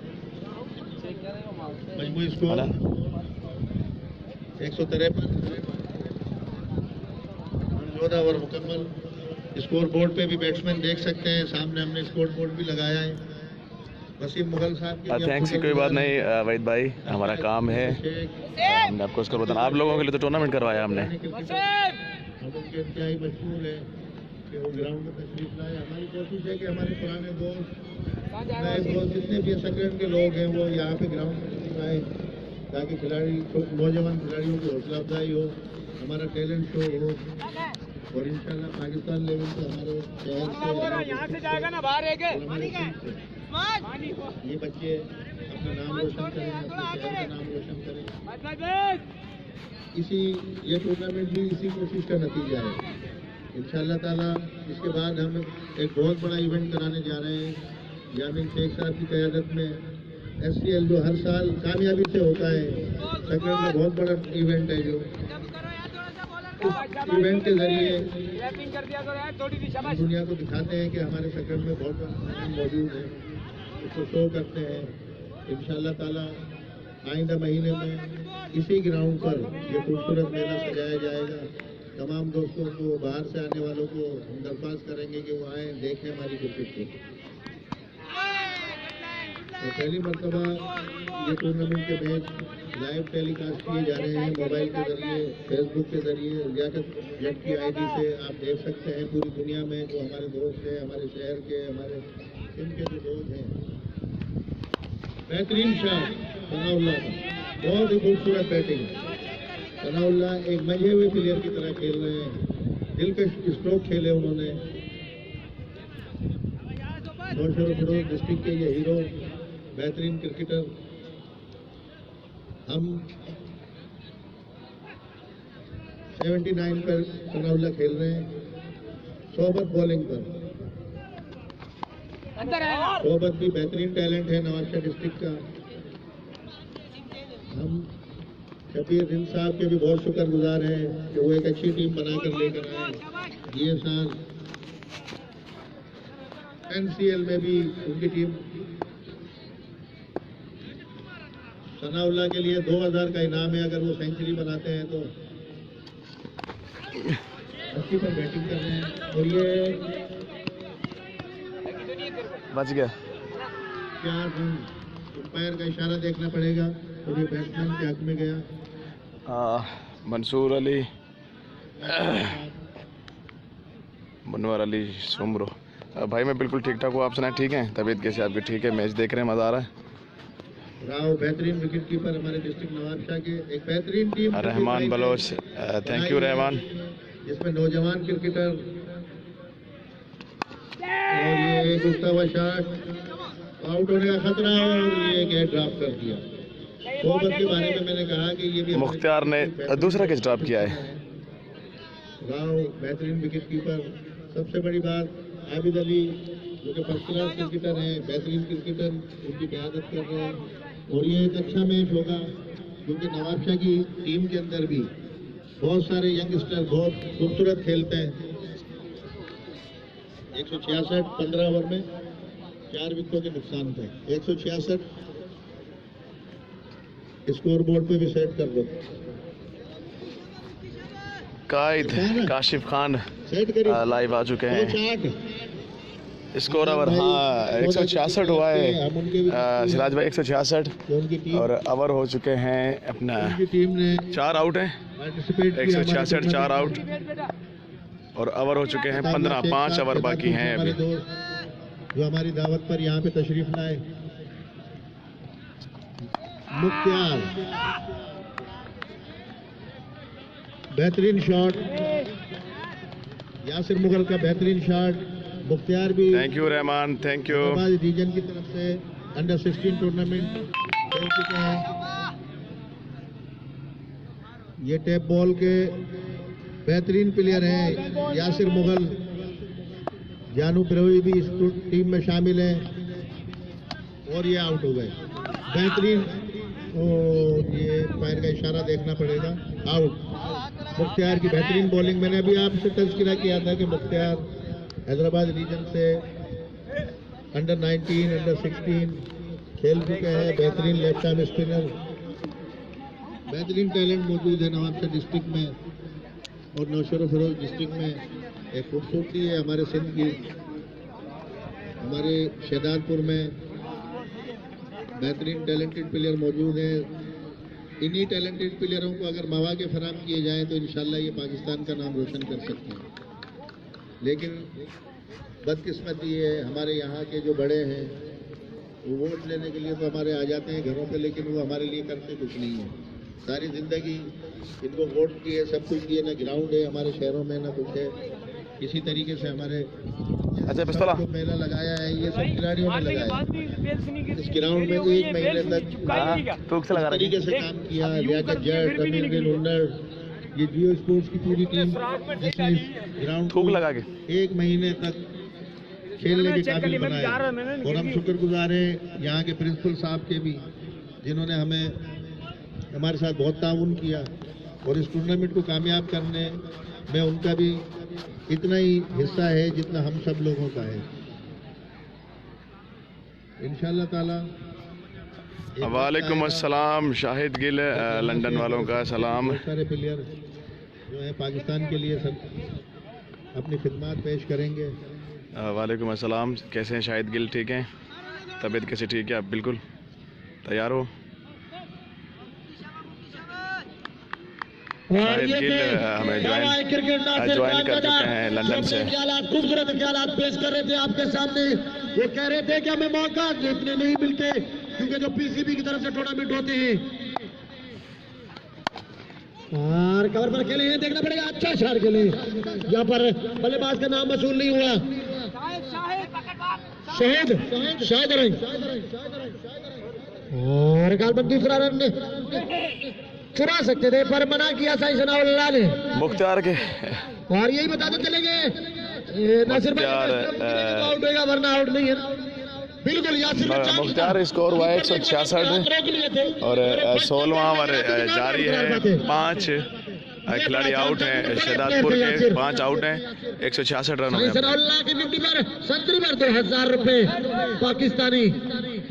मजमूई स्कोर 153 ओवर मुकम्मल। स्कोर बोर्ड पे भी बैट्समैन देख सकते हैं, सामने हमने स्कोर बोर्ड भी लगाया है। वसीम मुगल साहब की थैंक्स की कोई बात नहीं वहीद भाई, हमारा काम है, हमने आपको उसको बताना। आप लोगों के लिए तो टूर्नामेंट करवाया हमने। हम उनके इंतहाई मशहूर है कि वो ग्राउंड में तशरीफ लाए। हमारी कोशिश है कि हमारे पुराने दोस्त, नए दोस्त, जितने भी सकरन के लोग हैं वो यहाँ पे ग्राउंड में तशरीफ आए ताकि खिलाड़ी, नौजवान खिलाड़ियों की हौसला अफजाई हो, हमारा टैलेंट शो हो और इंशाल्लाह पाकिस्तान लेवल पे हमारे शहर यहाँ से जाएगा ना बाहर एक ये बच्चे अपना नाम रोशन करें, अपने शहर का नाम रोशन करें। इसी ये टूर्नामेंट भी इसी कोशिश का नतीजा है इंशाल्लाह ताला। इसके बाद हम एक बहुत बड़ा इवेंट कराने जा रहे हैं यामीन शेख साहब की क़यादत में। SCL जो हर साल कामयाबी से होता है, सकरन का बहुत बड़ा इवेंट है, जो इवेंट के जरिए दुनिया को दिखाते हैं कि हमारे सकरन में बहुत बड़ा मौजूद है, उसको शो करते हैं। इंशाल्लाह ताला आइंदा महीने में इसी ग्राउंड पर ये खूबसूरत मेला सजाया जाएगा। तमाम दोस्तों को, बाहर से आने वालों को हम दरख्वास्त करेंगे कि वो आएँ, देखें हमारी क्रिकेट को। तो पहली मरतबा ये टूर्नामेंट के मैच लाइव टेलीकास्ट किए जा रहे हैं मोबाइल के जरिए, फेसबुक के जरिए। लियाकत जट की ID से आप देख सकते हैं पूरी दुनिया में जो हमारे दोस्त हैं, हमारे शहर के, हमारे इनके जो दोस्त हैं। बेहतरीन शॉट सनाउल्लाह का, बहुत ही खूबसूरत बैटिंग। सनाउल्लाह एक मजे हुए प्लेयर की तरह खेल रहे हैं, दिलकश स्ट्रोक खेले उन्होंने। नौशहर फिरोज डिस्ट्रिक्ट के ये हीरो, बेहतरीन क्रिकेटर। हम 79 पर सनाउल्लाह खेल रहे हैं, सोबत बॉलिंग पर। सोबत भी बेहतरीन टैलेंट है नवाबशाह डिस्ट्रिक्ट का। हम शबीर हिंद साहब के भी बहुत शुक्रगुजार हैं कि वो एक अच्छी टीम बनाकर लेकर आए। ये साल NCL में भी उनकी टीम सनाउल्लाह के लिए 2000 का इनाम है अगर वो सेंचुरी बनाते हैं तो। अच्छी पर बैटिंग कर रहे हैं और ये बच गया। क्या अंपायर का इशारा देखना पड़ेगा और ये बैट्समैन के हक में गया। मंसूर अली, मनवर अली सुमरो। भाई मैं बिल्कुल ठीक ठाक हूँ, आप सुनाए ठीक हैं? तबीयत कैसे आपकी? ठीक है, मैच देख रहे हैं, मज़ा आ रहा है। राव बेहतरीन विकेट कीपर हमारे डिस्ट्रिक्ट नवाबशाह के, एक बेहतरीन team Rahman Baloch, thank you Rahman. जिसमें नौजवान क्रिकेटर और ये एक उठता हुआ शॉट, आउट होने का खतरा है और ये कैच ड्रॉप कर दिया। सोबत के बारे में मैंने कहा कि ये भी मुख्तार ने दूसरा कैच ड्रॉप किया है। राव बेहतरीन विकेट कीपर। सबसे बड़ी बात आबिद अली जो कि फर्स्ट क्लास क्रिकेटर हैं, बेहतरीन क्रिकेटर, उनकी क़यादत कर रहे हैं। और ये एक अच्छा मैच होगा क्योंकि नवाबशाह की टीम के अंदर भी बहुत सारे यंगस्टर बहुत खूबसूरत खेलते हैं। 166 15 ओवर में 4 विकेटों के नुकसान थे। 166 स्कोर बोर्ड पे भी सेट कर दो। कायद काशिफ खान सेट करिए, लाइव आ चुके हैं। स्कोर ओवर हाँ 166 हुआ है सिराज भाई 166 उनकी टीम और ओवर हो चुके हैं अपना उनकी टीम ने 4 आउट हैं पार्टिसिपेट 166 4 आउट और ओवर हो चुके हैं 15 5 ओवर बाकी हैं अभी। जो हमारी दावत पर यहाँ पे तशरीफ लाए मुख्तार बेहतरीन शॉट यासिर मुगल का बेहतरीन शॉट मुख्तार भी thank you Rahman thank you region की तरफ से अंडर 16 टूर्नामेंट खेल चुके हैं। ये टैप बॉल के बेहतरीन प्लेयर हैं यासिर मुगल जानू प्रवी भी इस टीम में शामिल हैं और ये आउट हो गए बेहतरीन ये पैर का इशारा देखना पड़ेगा आउट। मुख्तार की बेहतरीन बॉलिंग मैंने अभी आपसे तज़किरा किया था कि मुख्तार हैदराबाद रीजन से अंडर 19 अंडर 16 खेल चुके हैं बेहतरीन लेफ्ट आर्म स्पिनर बेहतरीन टैलेंट मौजूद है नवाबशा डिस्ट्रिक्ट में और नौशेरा फिरोज डिस्ट्रिक्ट में एक खूबसूरती है हमारे सिंध की हमारे शहदादपुर में बेहतरीन टैलेंटेड प्लेयर मौजूद हैं। इन्हीं टैलेंटेड प्लेयरों को अगर मौके फराहम किए जाएँ तो इंशाल्लाह ये पाकिस्तान का नाम रोशन कर सकते हैं। लेकिन बदकिस्मती है हमारे यहाँ के जो बड़े हैं वो वोट लेने के लिए तो हमारे आ जाते हैं घरों पे लेकिन वो हमारे लिए करते कुछ नहीं है। सारी ज़िंदगी इनको वोट किए सब कुछ किए ना ग्राउंड है हमारे शहरों में ना कुछ है। इसी तरीके से हमारे जो मेला लगाया है ये सब खिलाड़ियों ने लगाया इस ग्राउंड में 1 महीने तक इस तरीके से काम किया। लियाकत जट रमीन बिन उन्नर ये जियो स्पोर्ट्स की पूरी टीम जिसने इस ग्राउंड को लगा के 1 महीने तक खेलने के काबिल बनाया और हम शुक्रगुजार हैं यहाँ के प्रिंसिपल साहब के भी जिन्होंने हमारे साथ बहुत ताउन किया और इस टूर्नामेंट को कामयाब करने में उनका भी इतना ही हिस्सा है जितना हम सब लोगों का है इंशाअल्लाह ताला। वालेकुम अस्सलाम शाहिद गिल लंदन वालों का सलाम। सारे प्लेयर जो है पाकिस्तान के लिए सब अपनी खिदमत पेश करेंगे। वालेकुम अस्सलाम कैसे हैं शाहिद गिल ठीक हैं तबीयत कैसे ठीक है आप बिल्कुल तैयार हो। शाहिद गिल हमें ज्वाइन कर चुके हैं लंदन से। खूबसूरत ख्यालात पेश कर रहे थे आपके सामने। वो कह रहे थे कि हमें मौका इतने नहीं मिलते क्योंकि जो पीसीबी की तरफ से टूर्नामेंट होते हैं और कवर पर खेले हैं देखना पड़ेगा अच्छा शॉट खेले यहाँ पर बल्लेबाज का नाम वसूल नहीं हुआ शाहिद और गालबन दूसरा रन चुरा सकते थे पर मना किया साई सनाउल्लाह ने मुख्तार के और यही बताते चलेंगे नासिर भाई आउट होगा वरना आउट नहीं है बिल्कुल यासिर मुख्तार स्कोर हुआ है 166 और 16वां ओवर जारी है 5 खिलाड़ी आउट हैं शहदादपुर के 5 आउट हैं 166 रन हुए सनाउल्लाह की 50 पर संतरी पर 2000 रुपए पाकिस्तानी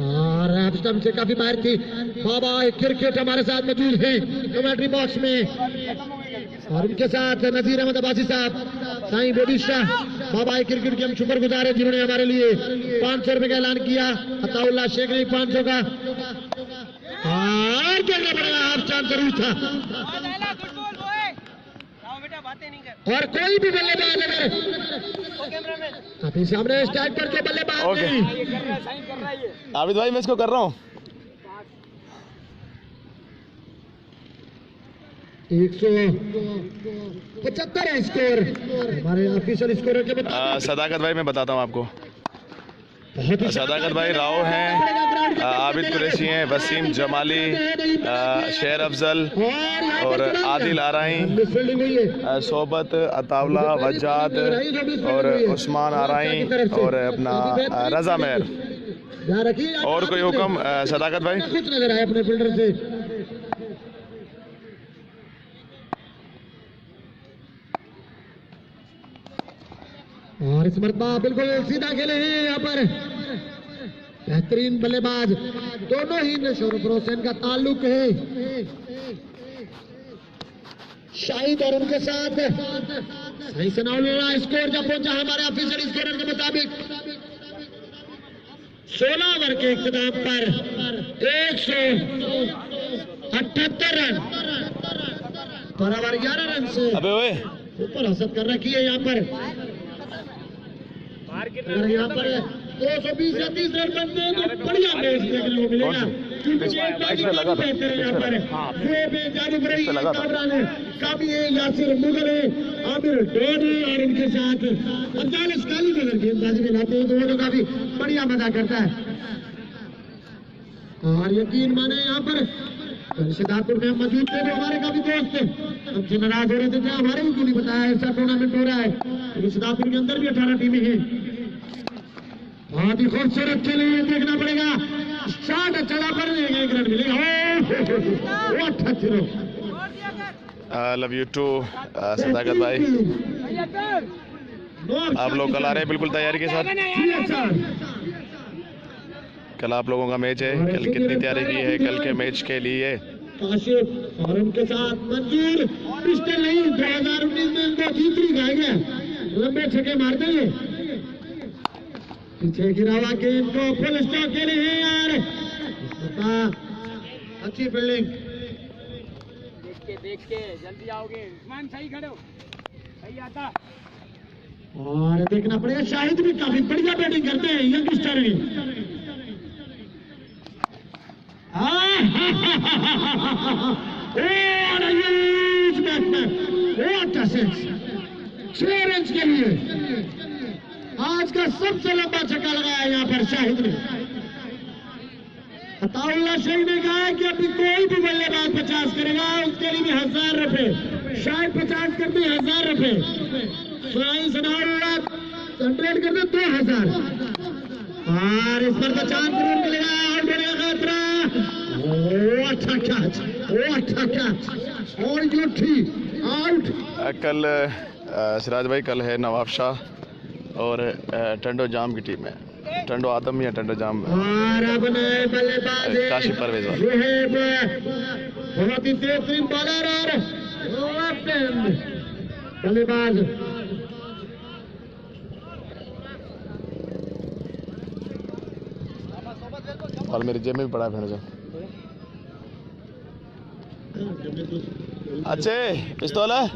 और स्टंप से काफी बाहर थी। बाबा क्रिकेट हमारे साथ मौजूद है कमेंट्री बॉक्स में और उनके साथ नजीर अहमद अब्बासी साहब साईं बेबी शाह। बाबा क्रिकेट के हम शुक्रगुजार हैं जिन्होंने हमारे लिए 500 रुपए का ऐलान किया। अताउल्लाह शेख ने 500 का और देखना पड़ेगा हाफ चांस जरूर था और कोई भी बल्लेबाज अगर अपने सामने स्टार्ट पर जो बल्लेबाज नहीं आबिद भाई मैं इसको कर रहा हूँ 175 है स्कोर हमारे ऑफिशियल स्कोर के मुताबिक। सदाकत भाई मैं बताता हूँ आपको सदाकत भाई राव हैं आबिद कुरैशी हैं वसीम जमाली शेर अफजल और आदिल आराई सोबत अतावला वजाद और उस्मान आराई और अपना रजा मेहर और कोई हुक्म सदाकत भाई कुछ नजर आए अपने फील्डर से और इस मरतबा बिल्कुल सीधा खेले हैं यहाँ पर बेहतरीन बल्लेबाज दोनों ही नशोर फरोशन का ताल्लुक है शाहिद और उनके साथ सही सनाउल्लाह स्कोर जब पहुंचा हमारे ऑफिशियल स्कोर के मुताबिक 16 ओवर के इख्तिताम पर 178 रन, बराबर 11 रन से अबे ओए ऊपर हासिल कर रखी है यहाँ पर। और यहाँ पर 220 या 30 रन बनते हैं तो बढ़िया मैच देखने को मिलेगा, क्योंकि बेहतर है यहाँ पर। ये जादूगरी काबरा ने काफी है, यासिर मुगल है, आमिर डोनी और इनके साथ अफजाल अस्काली को अगर गेंदबाजी में लाते हैं तो वो तो काफी बढ़िया मजा करता है। और यकीन माने यहाँ पर सिद्धार्थपुर में मौजूद थे जो हमारे काफी दोस्त थे, हमसे नाराज हो रहे थे, क्या हमारे भी क्यों नहीं बताया ऐसा टूर्नामेंट हो रहा है। तो सिद्धार्थपुर के अंदर भी 18 टीमें हैं। बहुत ही खूबसूरत खेले, देखना पड़ेगा, शॉट चढ़ा पर एक रन मिलेगा। लव यू टू सदाकत भाई, आप लोग कल आ रहे हैं बिल्कुल तैयारी के साथ। कल आप लोगों का मैच है, कल कितनी तैयारी की है कल के मैच के लिए? काशिफ और उनके साथ मंजूर, पिस्टल नहीं, 2019 में इनको जीतरी गाएंगे, लंबे छक्के मारते हैं, पीछे गिरा हुआ गेंद को फुल स्टॉक के लिए यार, अच्छी फील्डिंग। देख के जल्दी आओगे, उस्मान सही खड़े हो, सही आता। और देखना पड़ेगा, शाहिद भी काफी बढ़िया बैटिंग करते हैं, यंगस्टर भी। छह रन के लिए आज का सबसे लंबा छक्का लगाया यहाँ पर शाहिद ने। अताउल्लाह शहीद ने कहा कि अभी कोई भी बल्लेबाज 50 करेगा उसके लिए 1000 रुपए, शायद 50 करते 1000 रुपए, सनाउल्लाह 100 करते 2000। और इस पर तो चांद जरूर मिलेगा, आउट होने का खतरा। अच्छा कैच और यूठी आउट। कल सिराज भाई कल है नवाब शाह और टंडो जाम की टीम है, टंडो आदम या टंडो जाम और अब नए बल्लेबाज काशिफ परवेज जो है बहुत ही बेहतरीन बॉलर और बल्लेबाज और मेरे जेब में भी पड़ा है। अच्छे पिस्तौल है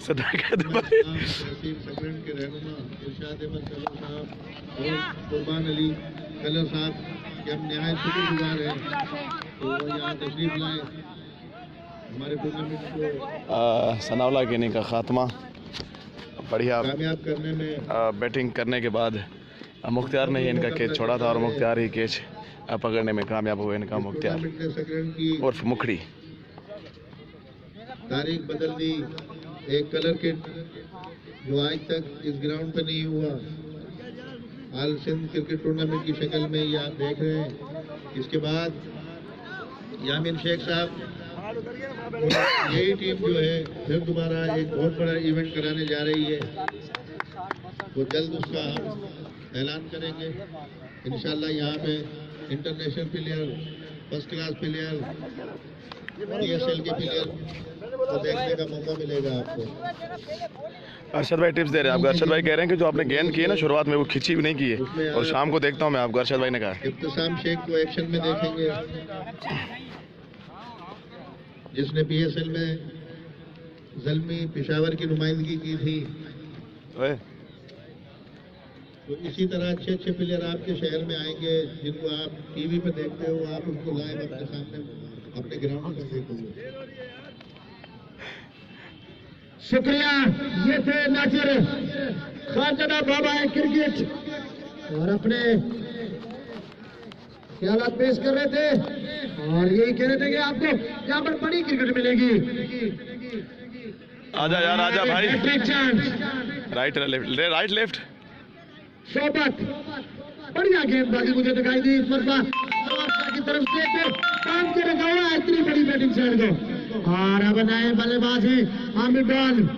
सदाकत भाई, के रहनुमा इरशाद अहमद कलर साहब और कुर्बान अली कलर साहब के हम नहायत शुक्रगुजार हैं तो वो यहाँ तशरीफ लाए हमारे टूर्नामेंट को सनाउल्लाह गिनी का खात्मा बढ़िया कामयाब करने में। बैटिंग करने के बाद मुख्तियार ने ही इनका कैच छोड़ा था और मुख्तियार ही कैच पकड़ने में कामयाब हुए इनका मुख्तियार सेकंड की उर्फ मुखड़ी। तारीख बदल दी, एक कलर किट जो आज तक इस ग्राउंड पे नहीं हुआ, आल सिंध क्रिकेट टूर्नामेंट की शक्ल में ये आप देख रहे हैं। इसके बाद यामीन शेख साहब, यही टीम जो है फिर दोबारा एक बहुत बड़ा इवेंट कराने जा रही है, वो जल्द उसका हम ऐलान करेंगे इंशाल्लाह। यहाँ पे international player, first class player, PSL के प्लेयर को देखने का मौका मिलेगा आपको। अरशद भाई टिप्स दे रहे हैं आपको। अरशद भाई कह रहे हैं कि जो आपने गेंद की है ना शुरुआत में वो खिंची भी नहीं की है, और शाम को देखता हूँ मैं आपको, अरशद भाई ने कहा। इब्तिसाम शेख को एक्शन में देखेंगे जिसने PSL में ज़ल्मी पेशावर की नुमाइंदगी की थी। तो इसी तरह अच्छे अच्छे प्लेयर आपके शहर में आएंगे जिनको आप टीवी पे देखते हो, आप उनको लाइव अपने सामने अपने ग्राउंड पर देखोगे। शुक्रिया, ये थे नासिर खानज़ादा बाबा क्रिकेट और अपने ख्यालात पेश कर रहे थे और यही कह रहे थे कि आपको यहाँ पर बड़ी क्रिकेट मिलेगी। आजा यार आजा भाई, चांस राइट लेफ्ट शोबत, बढ़िया गेंदबाजी मुझे दिखाई दी इस मरतबा की तरफ से, काम के रखा हुआ इतनी बड़ी बैटिंग साइड को। और अब नए बल्लेबाज है आमिर डॉन,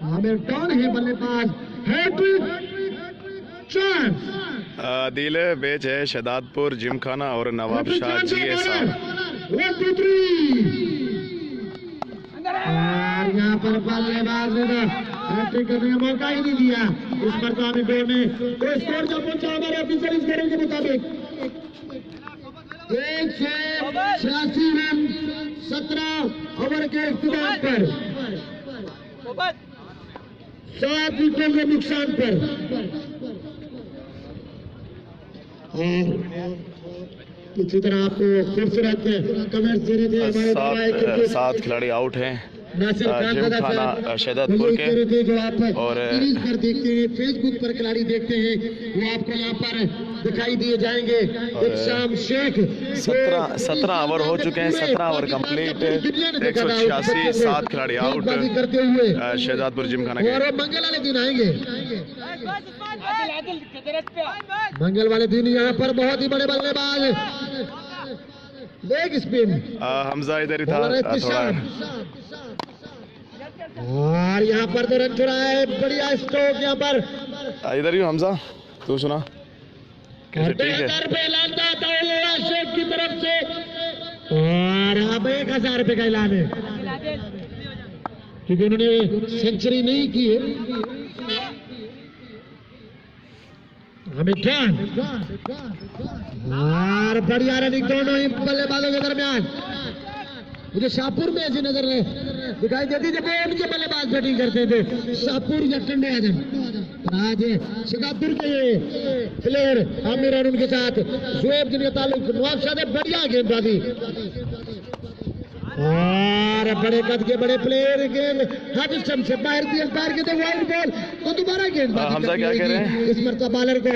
आमिर डॉन है बल्लेबाज, हैट्रिक चार। दिल बेच है शहदादपुर जिमखाना और नवाब शाह जी साहब। 1 2 3 और यहाँ पर बल्लेबाज ने हैट्रिक करने का मौका ही नहीं दिया इस मरतबा में गोल ने। तो स्कोर जो पहुंचा हमारे ऑफिशियल स्कोर के मुताबिक 186 रन 17 ओवर के इख्तिताम पर 7 विकेटों के नुकसान पर। और इसी तरह आपको खूबसूरत कमेंट्स दे रहे थे हमारे 7 खिलाड़ी आउट हैं नासिर खान जिमखाना शहदादपुर के। जो आप और सीरीज पर देखते हैं, फेसबुक पर खिलाड़ी देखते हैं, वो आपको यहाँ पर दिखाई दिए जाएंगे। एक शाम शेख 17 ओवर हो चुके हैं, 17 ओवर कंप्लीट, 186, 7 खिलाड़ी आउट करते हुए शहदादपुर जिमखाना के। और मंगल वाले दिन आएंगे। मंगल वाले दिन यहाँ पर बहुत ही बड़े बल्लेबाज लेग स्पिन हमजा इधर ही था थोड़ा। और यहाँ पर तो रन चुराए, बढ़िया स्ट्रोक यहाँ पर। इधर ही हमजा, तू सुना कैसे? ठीक है, 1000 रुपए ऐलान था शेख की तरफ से और अब 1000 रुपए का ऐलान है क्योंकि उन्होंने सेंचुरी नहीं की है। हमें ध्यान और बढ़िया रनिंग दोनों ही बल्लेबाजों के दरमियान। मुझे शाहपुर में ऐसी नजर दिखाई देती जब उनके बल्लेबाज बैटिंग करते थे, शाहपुर या टंडे आजम। आज शहदादपुर के प्लेयर आमिर और उनके साथ जोएब जिनका ताल्लुक नवाब शाह, बढ़िया गेंदबाजी और बड़े कद के बड़े प्लेयर गेंद हाथ स्टंप से बाहर दिया, बाहर के तो वाइड बॉल तो दोबारा गेंदबाजी हमजा क्या कह रहे हैं इस मरतबा बॉलर को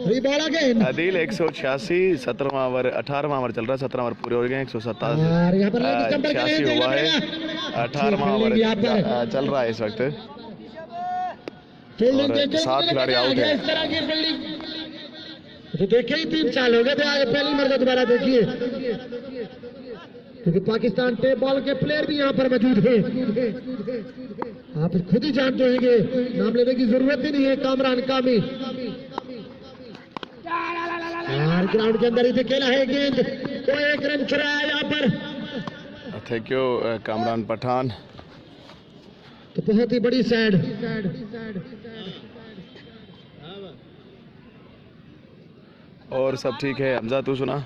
रिबॉला गेंद। अदील 186, 17वां ओवर 18वां ओवर चल रहा है, 17 ओवर पूरे हो गए, 187 हुआ है, 18वां ओवर चल रहा है इस वक्त और 7 खिलाड़ी आउट है। इस तरह की फील्डिंग तो देखे ही 3 साल हो गए थे, आज पहली मरतबा दोबारा देखिए क्योंकि पाकिस्तान टेप बॉल के प्लेयर भी यहाँ पर मौजूद हैं। आप खुद ही जानते होंगे, नाम लेने की जरूरत ही नहीं है। कामरान कामी और ग्राउंड के अंदर ही खेला है गेंद, तो 1 रन चुराया यहाँ पर। Thank you Kamran Pathan. तो बहुत ही बड़ी साइड और सब ठीक है। हमजा तू सुना,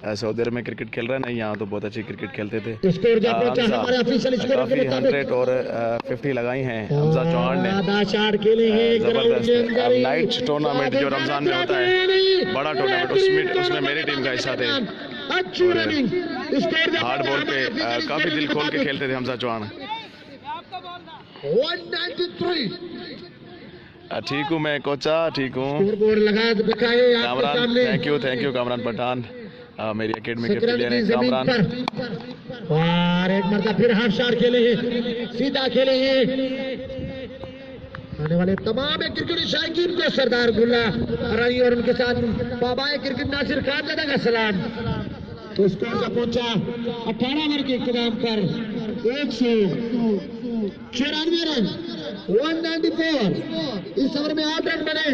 सऊदी अरब में क्रिकेट खेल रहा है? नहीं, यहाँ तो बहुत अच्छी क्रिकेट खेलते थे। स्कोर जो पहुंचा हमारे ऑफिशियल स्कोर के काफी मुताबिक 100 और 50 लगाई हैं हमजा चौहान ने। आधा शॉट खेले हैं जबरदस्त। अब नाइट टूर्नामेंट जो रमजान में होता है, बड़ा टूर्नामेंट, उसमें मेरी टीम का हिस्सा थे। अच्छी रनिंग हार्ड बॉल पे काफी दिल खोल के खेलते थे हमजा चौहान। 193 ठीक हूँ मैं कोचा, ठीक हूँ। स्कोरबोर्ड लगा दिखाए आपके कामरान, सामने। थैंक यू कामरान पठान, मेरी एकेडमी के प्लेयर हैं कामरान। और एक मरतबा फिर हाफ शॉट खेले हैं, सीधा खेले हैं। आने वाले तमाम क्रिकेट शायकीन को सरदार गुल्ला रानी और उनके साथ बाबाए क्रिकेट नासिर खान दादा का सलाम। तो स्कोर का पहुंचा 18 ओवर के इख्तिताम पर 194 रन 194। इस ओवर में 8 रन बने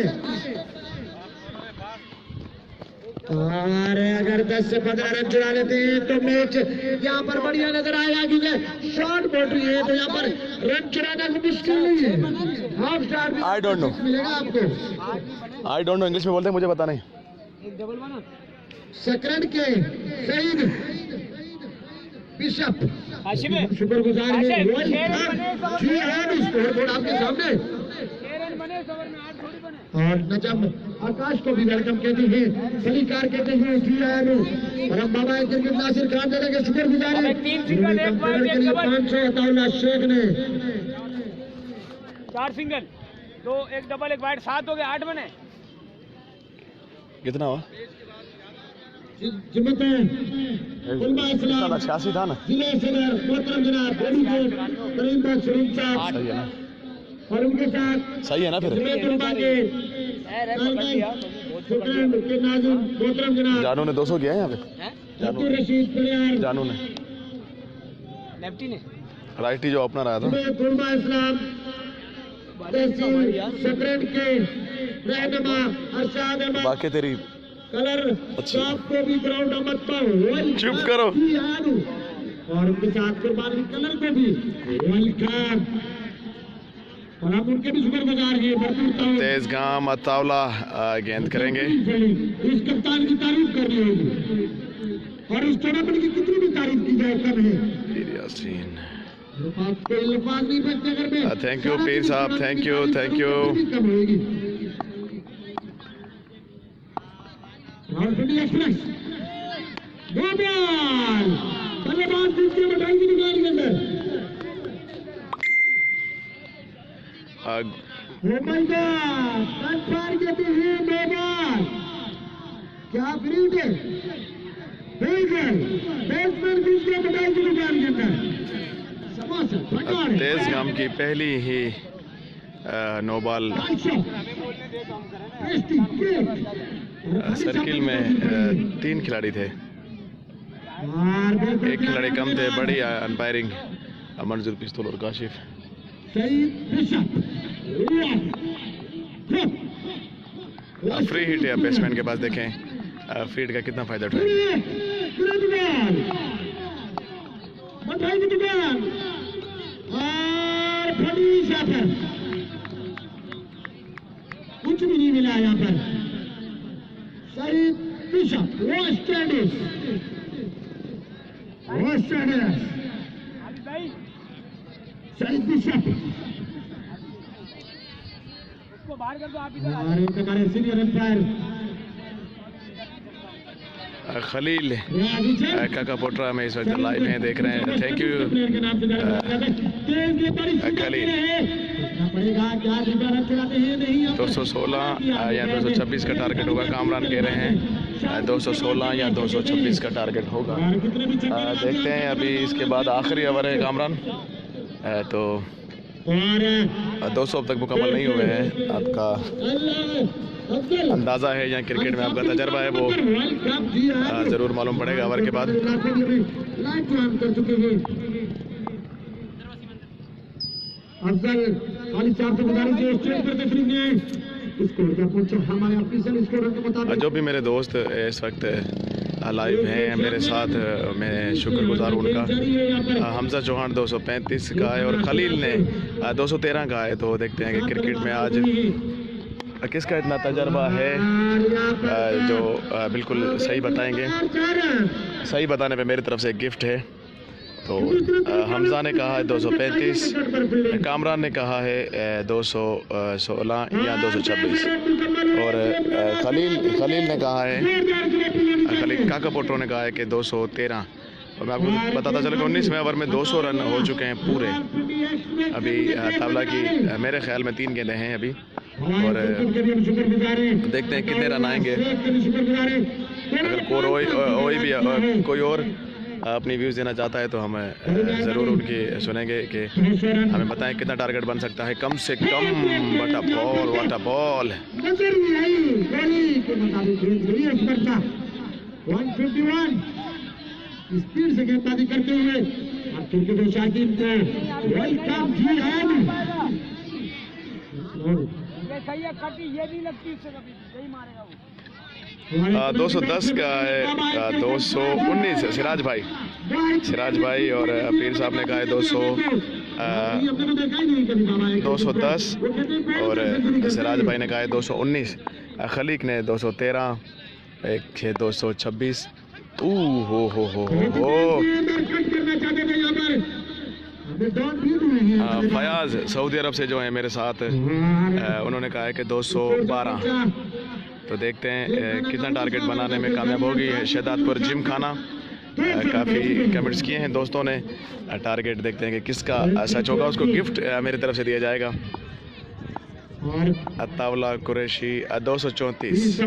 और अगर 10 से 15 रन चुरा लेते हैं तो मैच यहाँ पर बढ़िया नजर आएगा क्योंकि शॉर्ट बाउंड्री है, तो यहाँ पर रन चुराना तो मुश्किल नहीं है। Half shot I don't know, मिलेगा आपको। आई डोंट नो, इंग्लिश में बोलते हैं, मुझे पता नहीं। सकरन के सईद बिशप शुक्रगुजार हैं। स्कोर बोर्ड आपके सामने और नजम आकाश को भी वेलकम कहते हैं, सलीकार कहते हैं जी। और हम बाबा क्रिकेट नासिर खान दादा के शुक्रगुजार हैं। 500 अताउल्ला शेख ने 4 सिंगल 2 1 डबल 1 वाइड 7 हो गए, 8 बने। कितना हुआ? जिम्मत उलमा इस्लाम 86 था ना। जिले सदर मोहतरम जनाब करीम बख्श शरीफ साहब सही है ना, और उनके साथ सही है ना फिर? मोहतरम जनाब जानू ने 200 किया है यहाँ पे। अब्दुल रशीद प्लेयर जानू ने, लेफ्टी ने राइटी जो ओपनर आया था। उलमा इस्लाम तहसील सकरन के रहनुमा अरशद अहमद बाकी तेरी कलर टॉप को भी ग्राउंड अहमद पर चुप करो। और उनके साथ कुर्बानी कलर को भी वेलकम। और हम उनके भी शुक्रगुजार हैं भरपूर तेज गाम अतावला गेंद करेंगे। इस कप्तान की तारीफ करनी होगी और इस टूर्नामेंट की कितनी भी तारीफ की जाए कम है। यासीन थैंक थैंक यू पीर साहब, thank you thank you. Express दो बॉल बल्लेबाज दूसरी बटाई की निकाल के अंदर। ओ माय गॉड कंफर्म करते हैं दो बॉल। क्या फ्रीड है बिल्कुल बैट्समैन दूसरी बटाई की निकाल के अंदर। तेज गाम की पहली ही नो बॉल सर्किल में 3 खिलाड़ी थे, एक खिलाड़ी कम थे। बड़ी अंपायरिंग मंजूर पिस्तौल और काशिफ। फ्री हिट है बैट्समैन के पास, देखें फ्री हिट का कितना फायदा उठाएंगे। कुछ भी नहीं मिला यहाँ पर। Saeed Bishop West Indies Saeed Bishop उसको बाहर कर दो आप इधर। हमारे सीनियर एम्पायर खलील काका पोटरा में इस वक्त लाइव हैं, देख रहे हैं। Thank you Khalil. 216 या 226 का टारगेट होगा, कामरान कह रहे हैं 216 या 226 का टारगेट होगा। देखते हैं, अभी इसके बाद आखिरी ओवर है कामरान, तो 200 अब तक मुकम्मल नहीं हुए हैं। आपका अंदाज़ा है या क्रिकेट में आपका तजर्बा है वो ज़रूर मालूम पड़ेगा ओवर के बाद। जो भी मेरे दोस्त इस वक्त लाइव हैं मेरे साथ, मैं शुक्रगुजार हूँ उनका। हमजा चौहान 235 का है और खलील ने 213 का है। तो देखते हैं कि क्रिकेट में आज किसका इतना तजर्बा है जो बिल्कुल सही बताएंगे। सही बताने पे मेरी तरफ से एक गिफ्ट है। तो हमजा ने कहा है 235, कामरान ने कहा है 216 या 226 और खलील ने कहा है, खलील काका पोट्रो ने कहा है कि 213। और मैं आपको बताता चला कि 19वें ओवर में 200 रन हो चुके हैं पूरे। अभी तावला की मेरे ख्याल में 3 गेंदें हैं अभी, और देखते हैं कितने रन आएंगे। अगर कोई और अपनी व्यूज़ देना चाहता है तो हम ज़रूर उनकी सुनेंगे कि हमें बताएं कितना टारगेट बन सकता है कम से कम। वाट अ बॉल 151 स्पीड से गेंदबाजी करते हुए अब क्रिकेट शाकिन को वेलकम जी सही है, कटी ये नहीं लगती इससे कभी, यही मारेगा वो। 210 का है 219 सिराज भाई और पीर साहब ने कहा है 210 और सिराज भाई ने कहा है 219। खलीक ने 213, एक है 226। हो फयाज सऊदी अरब से जो है मेरे साथ, उन्होंने कहा है कि 212। तो देखते हैं कितना टारगेट बनाने में कामयाब होगी। शहदादपुर जिम खाना काफ़ी कमेंट्स किए हैं दोस्तों ने। टारगेट देखते हैं कि किसका सच होगा, उसको गिफ्ट मेरी तरफ से दिया जाएगा। अतावला कुरैशी 234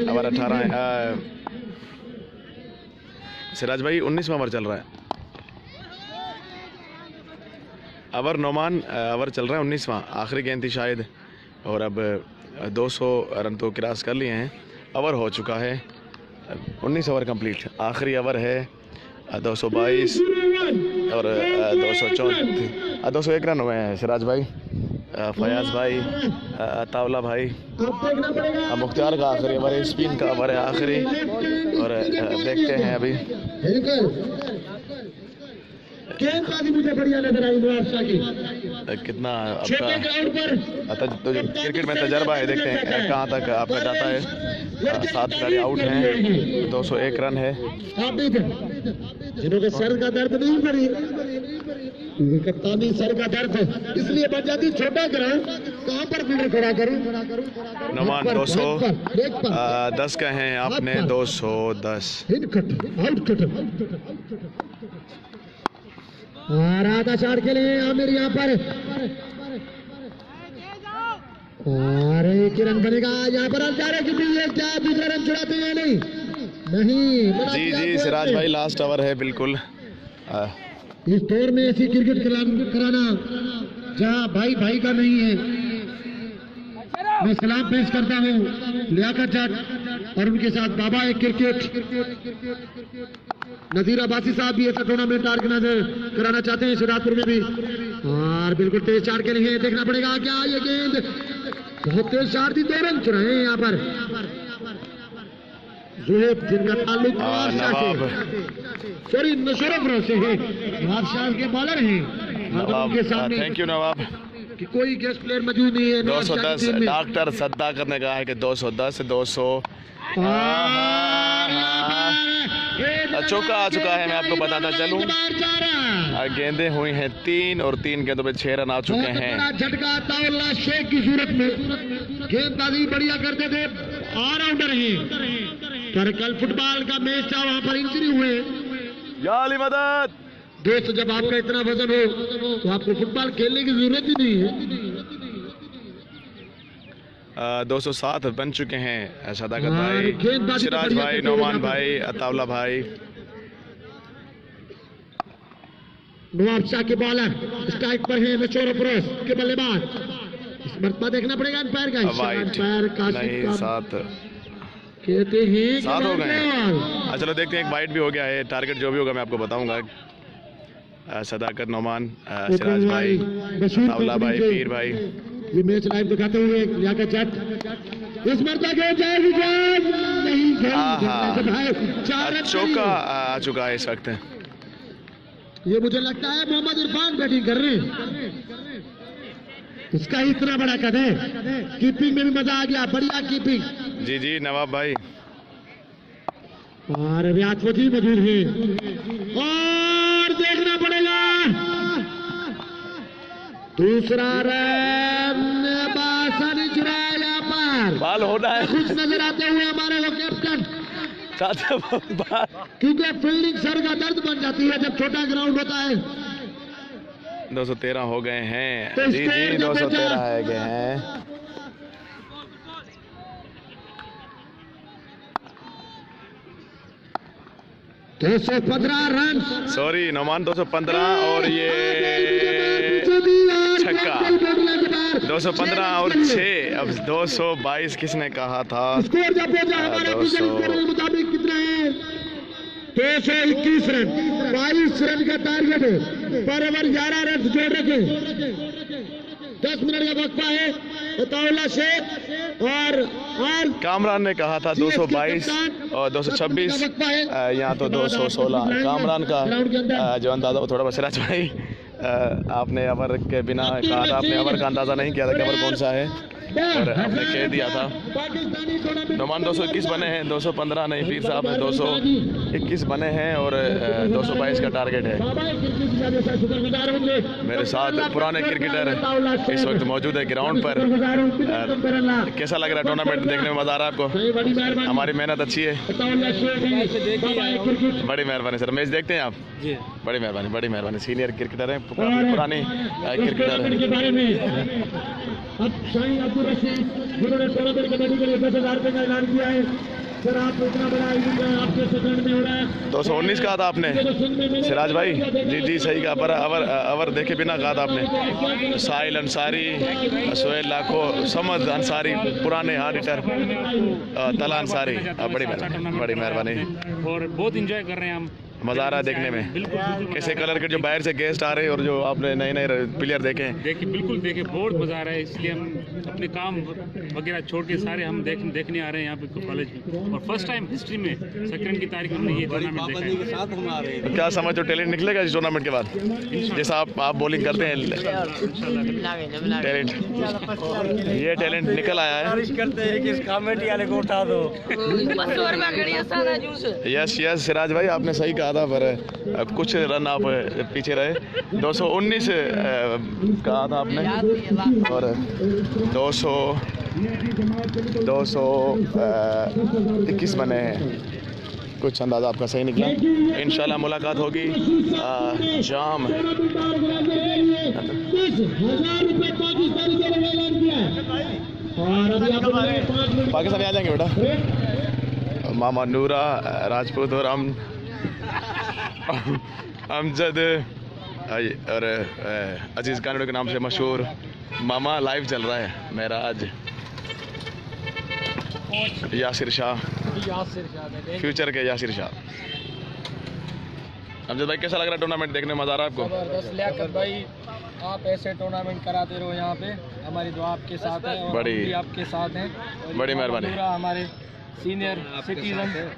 ओवर 18 है। सिराज भाई 19वां ओवर चल रहा है। ओवर नोमान ओवर चल रहा है 19वां, आखिरी गेंद थी शायद। और अब 200 रन तो क्रॉस कर लिए हैं, ओवर हो चुका है 19 ओवर कंप्लीट। आखिरी ओवर है 222 और 201 रन हुए हैं सिराज भाई। फयाज भाई, अताउल्ला भाई, मुख्तार का आखिरी ओवर है, स्पिन का ओवर है आखिरी, और देखते हैं अभी गेंदबाजी मुझे बढ़िया नजर आई नवाब शाह की। कितना छोटे आपका ग्राउंड पर तो जो क्रिकेट में तजर्बा है, देखते हैं कहाँ तक आपका जाता है। 7 खिलाड़ी आउट हैं, 201 रन है। आप भी थे जिन्होंने सर का दर्द नहीं पड़ी, कप्तानी सर का दर्द है, इसलिए बच जाती छोटा ग्राउंड। कहाँ पर फील्डर खड़ा करूं? नौमान 210 का है आपने, 210। Hit cut, out cut. और आधा शॉट के लिए आमिर यहाँ पर, और एक रन बनेगा यहाँ पर। अंजारे की भी है, क्या दूसरा रन चुराते हैं? नहीं जी सिराज भाई, लास्ट ओवर है बिल्कुल। इस दौर में ऐसी क्रिकेट कराना जहाँ भाई भाई का नहीं है। मैं सलाम पेश करता हूँ लियाकत जट और उनके साथ बाबा एक क्रिकेट। नजीर अब्बासी साहब भी ऐसा टूर्नामेंट ऑर्गेनाइजर कराना चाहते हैं शिराजपुर में भी। और बिल्कुल तेज चार के लिए देखना पड़ेगा क्या ये गेंद, बहुत तेज चार थी, 2 रन चुराए हैं यहाँ पर। जुहेब जिनका ताल्लुक नवाब, सॉरी नशरफ से है, नवाब शाह के बॉलर हैं। उनके सामने थैंक यू नवाब। कि कोई गेस्ट प्लेयर मौजूद नहीं है। 210 डॉक्टर सद्दाकर ने कहा है कि 210 200 चौका आ चुका है। मैं आपको बताता चलूं, गेंदें हुई हैं 3 और 3 गेंदों पे 6 रन आ चुके हैं। झटका अताउल्ला शेख की सूरत में गेंदबाजी बढ़िया करते थे, ऑलराउंडर हैं, पर कल फुटबॉल का मैच था, वहां पर इंजरी हुए। या अली मदद दोस्त, जब आपका इतना वजन हो तो आपको फुटबॉल खेलने की जरूरत ही नहीं है। 207 बन चुके हैं सदाकत भाई, सिराज भाई, नौमान भाई, अताउल्ला भाई। नवाब शाह के बॉलर स्ट्राइक पर है, नशोर अफरोज के बल्लेबाज। इस मरतबा देखना पड़ेगा अंपायर का, अंपायर का नहीं 7 कहते हैं 7 हो गए। चलो देखते हैं, एक वाइड भी हो गया है। टारगेट जो भी होगा मैं आपको बताऊंगा। सदाकत, नौमान, सिराज भाई, अताउल्ला भाई, पीर भाई। ये मैच लाइव दिखाते हुए लियाकत जट, इस मरतबा गेंद जाएगी, नहीं चौका आ चुका है इस वक्त। ये मुझे लगता है मोहम्मद इरफान बैटिंग कर रहे हैं, इसका ही इतना बड़ा कद है। कीपिंग में भी मजा आ गया, बढ़िया कीपिंग। जी नवाब भाई। और रियाज वजीर मौजूद है, और देखना पड़ेगा दूसरा रन बासानी चुराया यहाँ पर। बाल होना है, खुश नजर आते हुए हमारे वो कैप्टन, क्योंकि फील्डिंग सर का दर्द बन जाती है जब छोटा ग्राउंड होता है। 213 हो गए हैं। तो जी 213 है गए हैं। तो 215 रन, सॉरी नौमान 215 और ये छक्का। 215 और 6, अब 222 किसने कहा था? स्कोर जब हमारे मुताबिक कितना है? 221 रन, 22 रन का टारगेट है, पर ओवर 11 रन जोड़ रखे। 10 मिनट का वक्फा है। अताउल्ला शेख और कामरान ने कहा था 222 और 226, यहाँ तो 216। कामरान का जो अंदाजा वो थोड़ा बसरा भाई, आपने ओवर के बिना कहा था, आपने ओवर का अंदाजा नहीं किया था कि ओवर कौन सा है, और आपने कह दिया था। नौमान 221 बने हैं, 215 नहीं, पीर साहब ने 221 बने हैं और 222 का टारगेट है। मेरे साथ पुराने क्रिकेटर इस वक्त मौजूद है ग्राउंड पर। कैसा लग रहा है टूर्नामेंट देखने में? मजा आ रहा है आपको? हमारी मेहनत अच्छी है। बड़ी मेहरबानी सर, मैच देखते हैं आप? बड़ी मेहरबानी। सीनियर क्रिकेटर हैं, पुराने क्रिकेटर हैं। जिन्होंने टूर्नामेंट कमेटी के लिए 10,000 रुपए का ऐलान किया है। सर आप इतना बड़ा इवेंट आपके सेकंड में हो रहा है। 219 कहा था आपने सिराज भाई? जी सही कहा, पर अवर देखे बिना कहा था आपने। साहिल अंसारी, सोहेल लाखो, समद अंसारी, पुराने हार्ड हिटर, तला अंसारी, बड़ी मेहरबानी। और बहुत इंजॉय कर रहे हैं हम। मज़ा आ रहा है देखने में। कैसे कलर के जो बाहर से गेस्ट आ रहे हैं और जो आपने नए नए प्लेयर देखे हैं। देखिए बिल्कुल देखिए बहुत मज़ा आ रहा है, इसलिए हम अपने काम वगैरह छोड़ के सारे हम देखने आ रहे हैं यहाँ पे कॉलेज में। और फर्स्ट टाइम हिस्ट्री में सेकंड की तारीख में हमने ये टूर्नामेंट देखा है। तो क्या समझ हो टैलेंट निकलेगा इस टूर्नामेंट के बाद? जैसा आप बॉलिंग करते हैं टैलेंट, ये टैलेंट निकल आया है। करते हैं कि इस कमेटी वाले को उठा दो। यस यस सिराज भाई आपने सही कहा था, पर कुछ रन आप पीछे रहे। 219 कहा था आपने और 221 बने हैं। कुछ अंदाज़ा आपका सही निकला। इंशाल्लाह मुलाकात होगी जाम। पाकिस्तानी आ जाएंगे बेटा। मामा नूरा राजपूत और अमजद और अजीज़ कानून के नाम से मशहूर मामा लाइव चल रहा है। मेराज यासिर शाह, फ्यूचर के यासिर शाह। अमजद भाई कैसा लग रहा है टूर्नामेंट देखने में? मज़ा आ रहा है आपको? जबरदस्त लियाकत भाई, आप ऐसे टूर्नामेंट कराते रहो यहाँ पे, हमारी दुआ आपके साथ है और बड़ी हम भी आपके साथ हैं। बड़ी मेहरबानी। हमारे सीनियर सिटीजन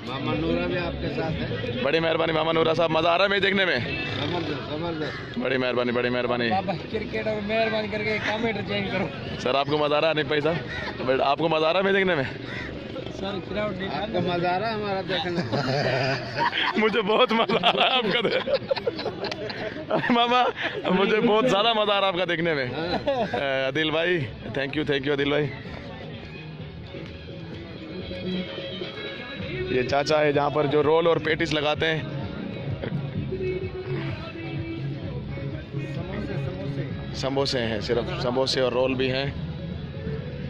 मामा नूरा भी आपके साथ है। बड़ी मेहरबानी मामा नूरा साहब, मज़ा आ रहा है मैच देखने में? जबरदस्त। बड़ी मेहरबानी बड़ी मेहरबानी। क्रिकेट और मेहरबानी करके कमेंट चेंज करो। सर आपको मज़ा आ रहा है? नहीं पैसा बट आपको मज़ा आ रहा है मैच देखने में? सर क्राउड आपको मजा आ रहा है हमारा देखने? मुझे बहुत मज़ा आ रहा है आपका मामा, मुझे बहुत ज़्यादा मज़ा आ रहा है आपका देखने में। आदिल भाई थैंक यू आदिल भाई। ये चाचा है जहाँ पर जो रोल और पेटिस लगाते हैं। समोसे हैं, सिर्फ समोसे और रोल भी हैं।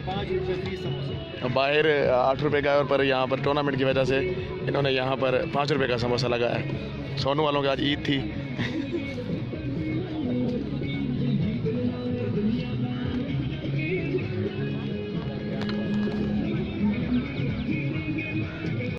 5 रुपये फीस समोसे। बाहर 8 रुपये का है, और पर यहाँ पर टूर्नामेंट की वजह से इन्होंने यहाँ पर 5 रुपये का समोसा लगाया है। सोनू वालों की आज ईद थी।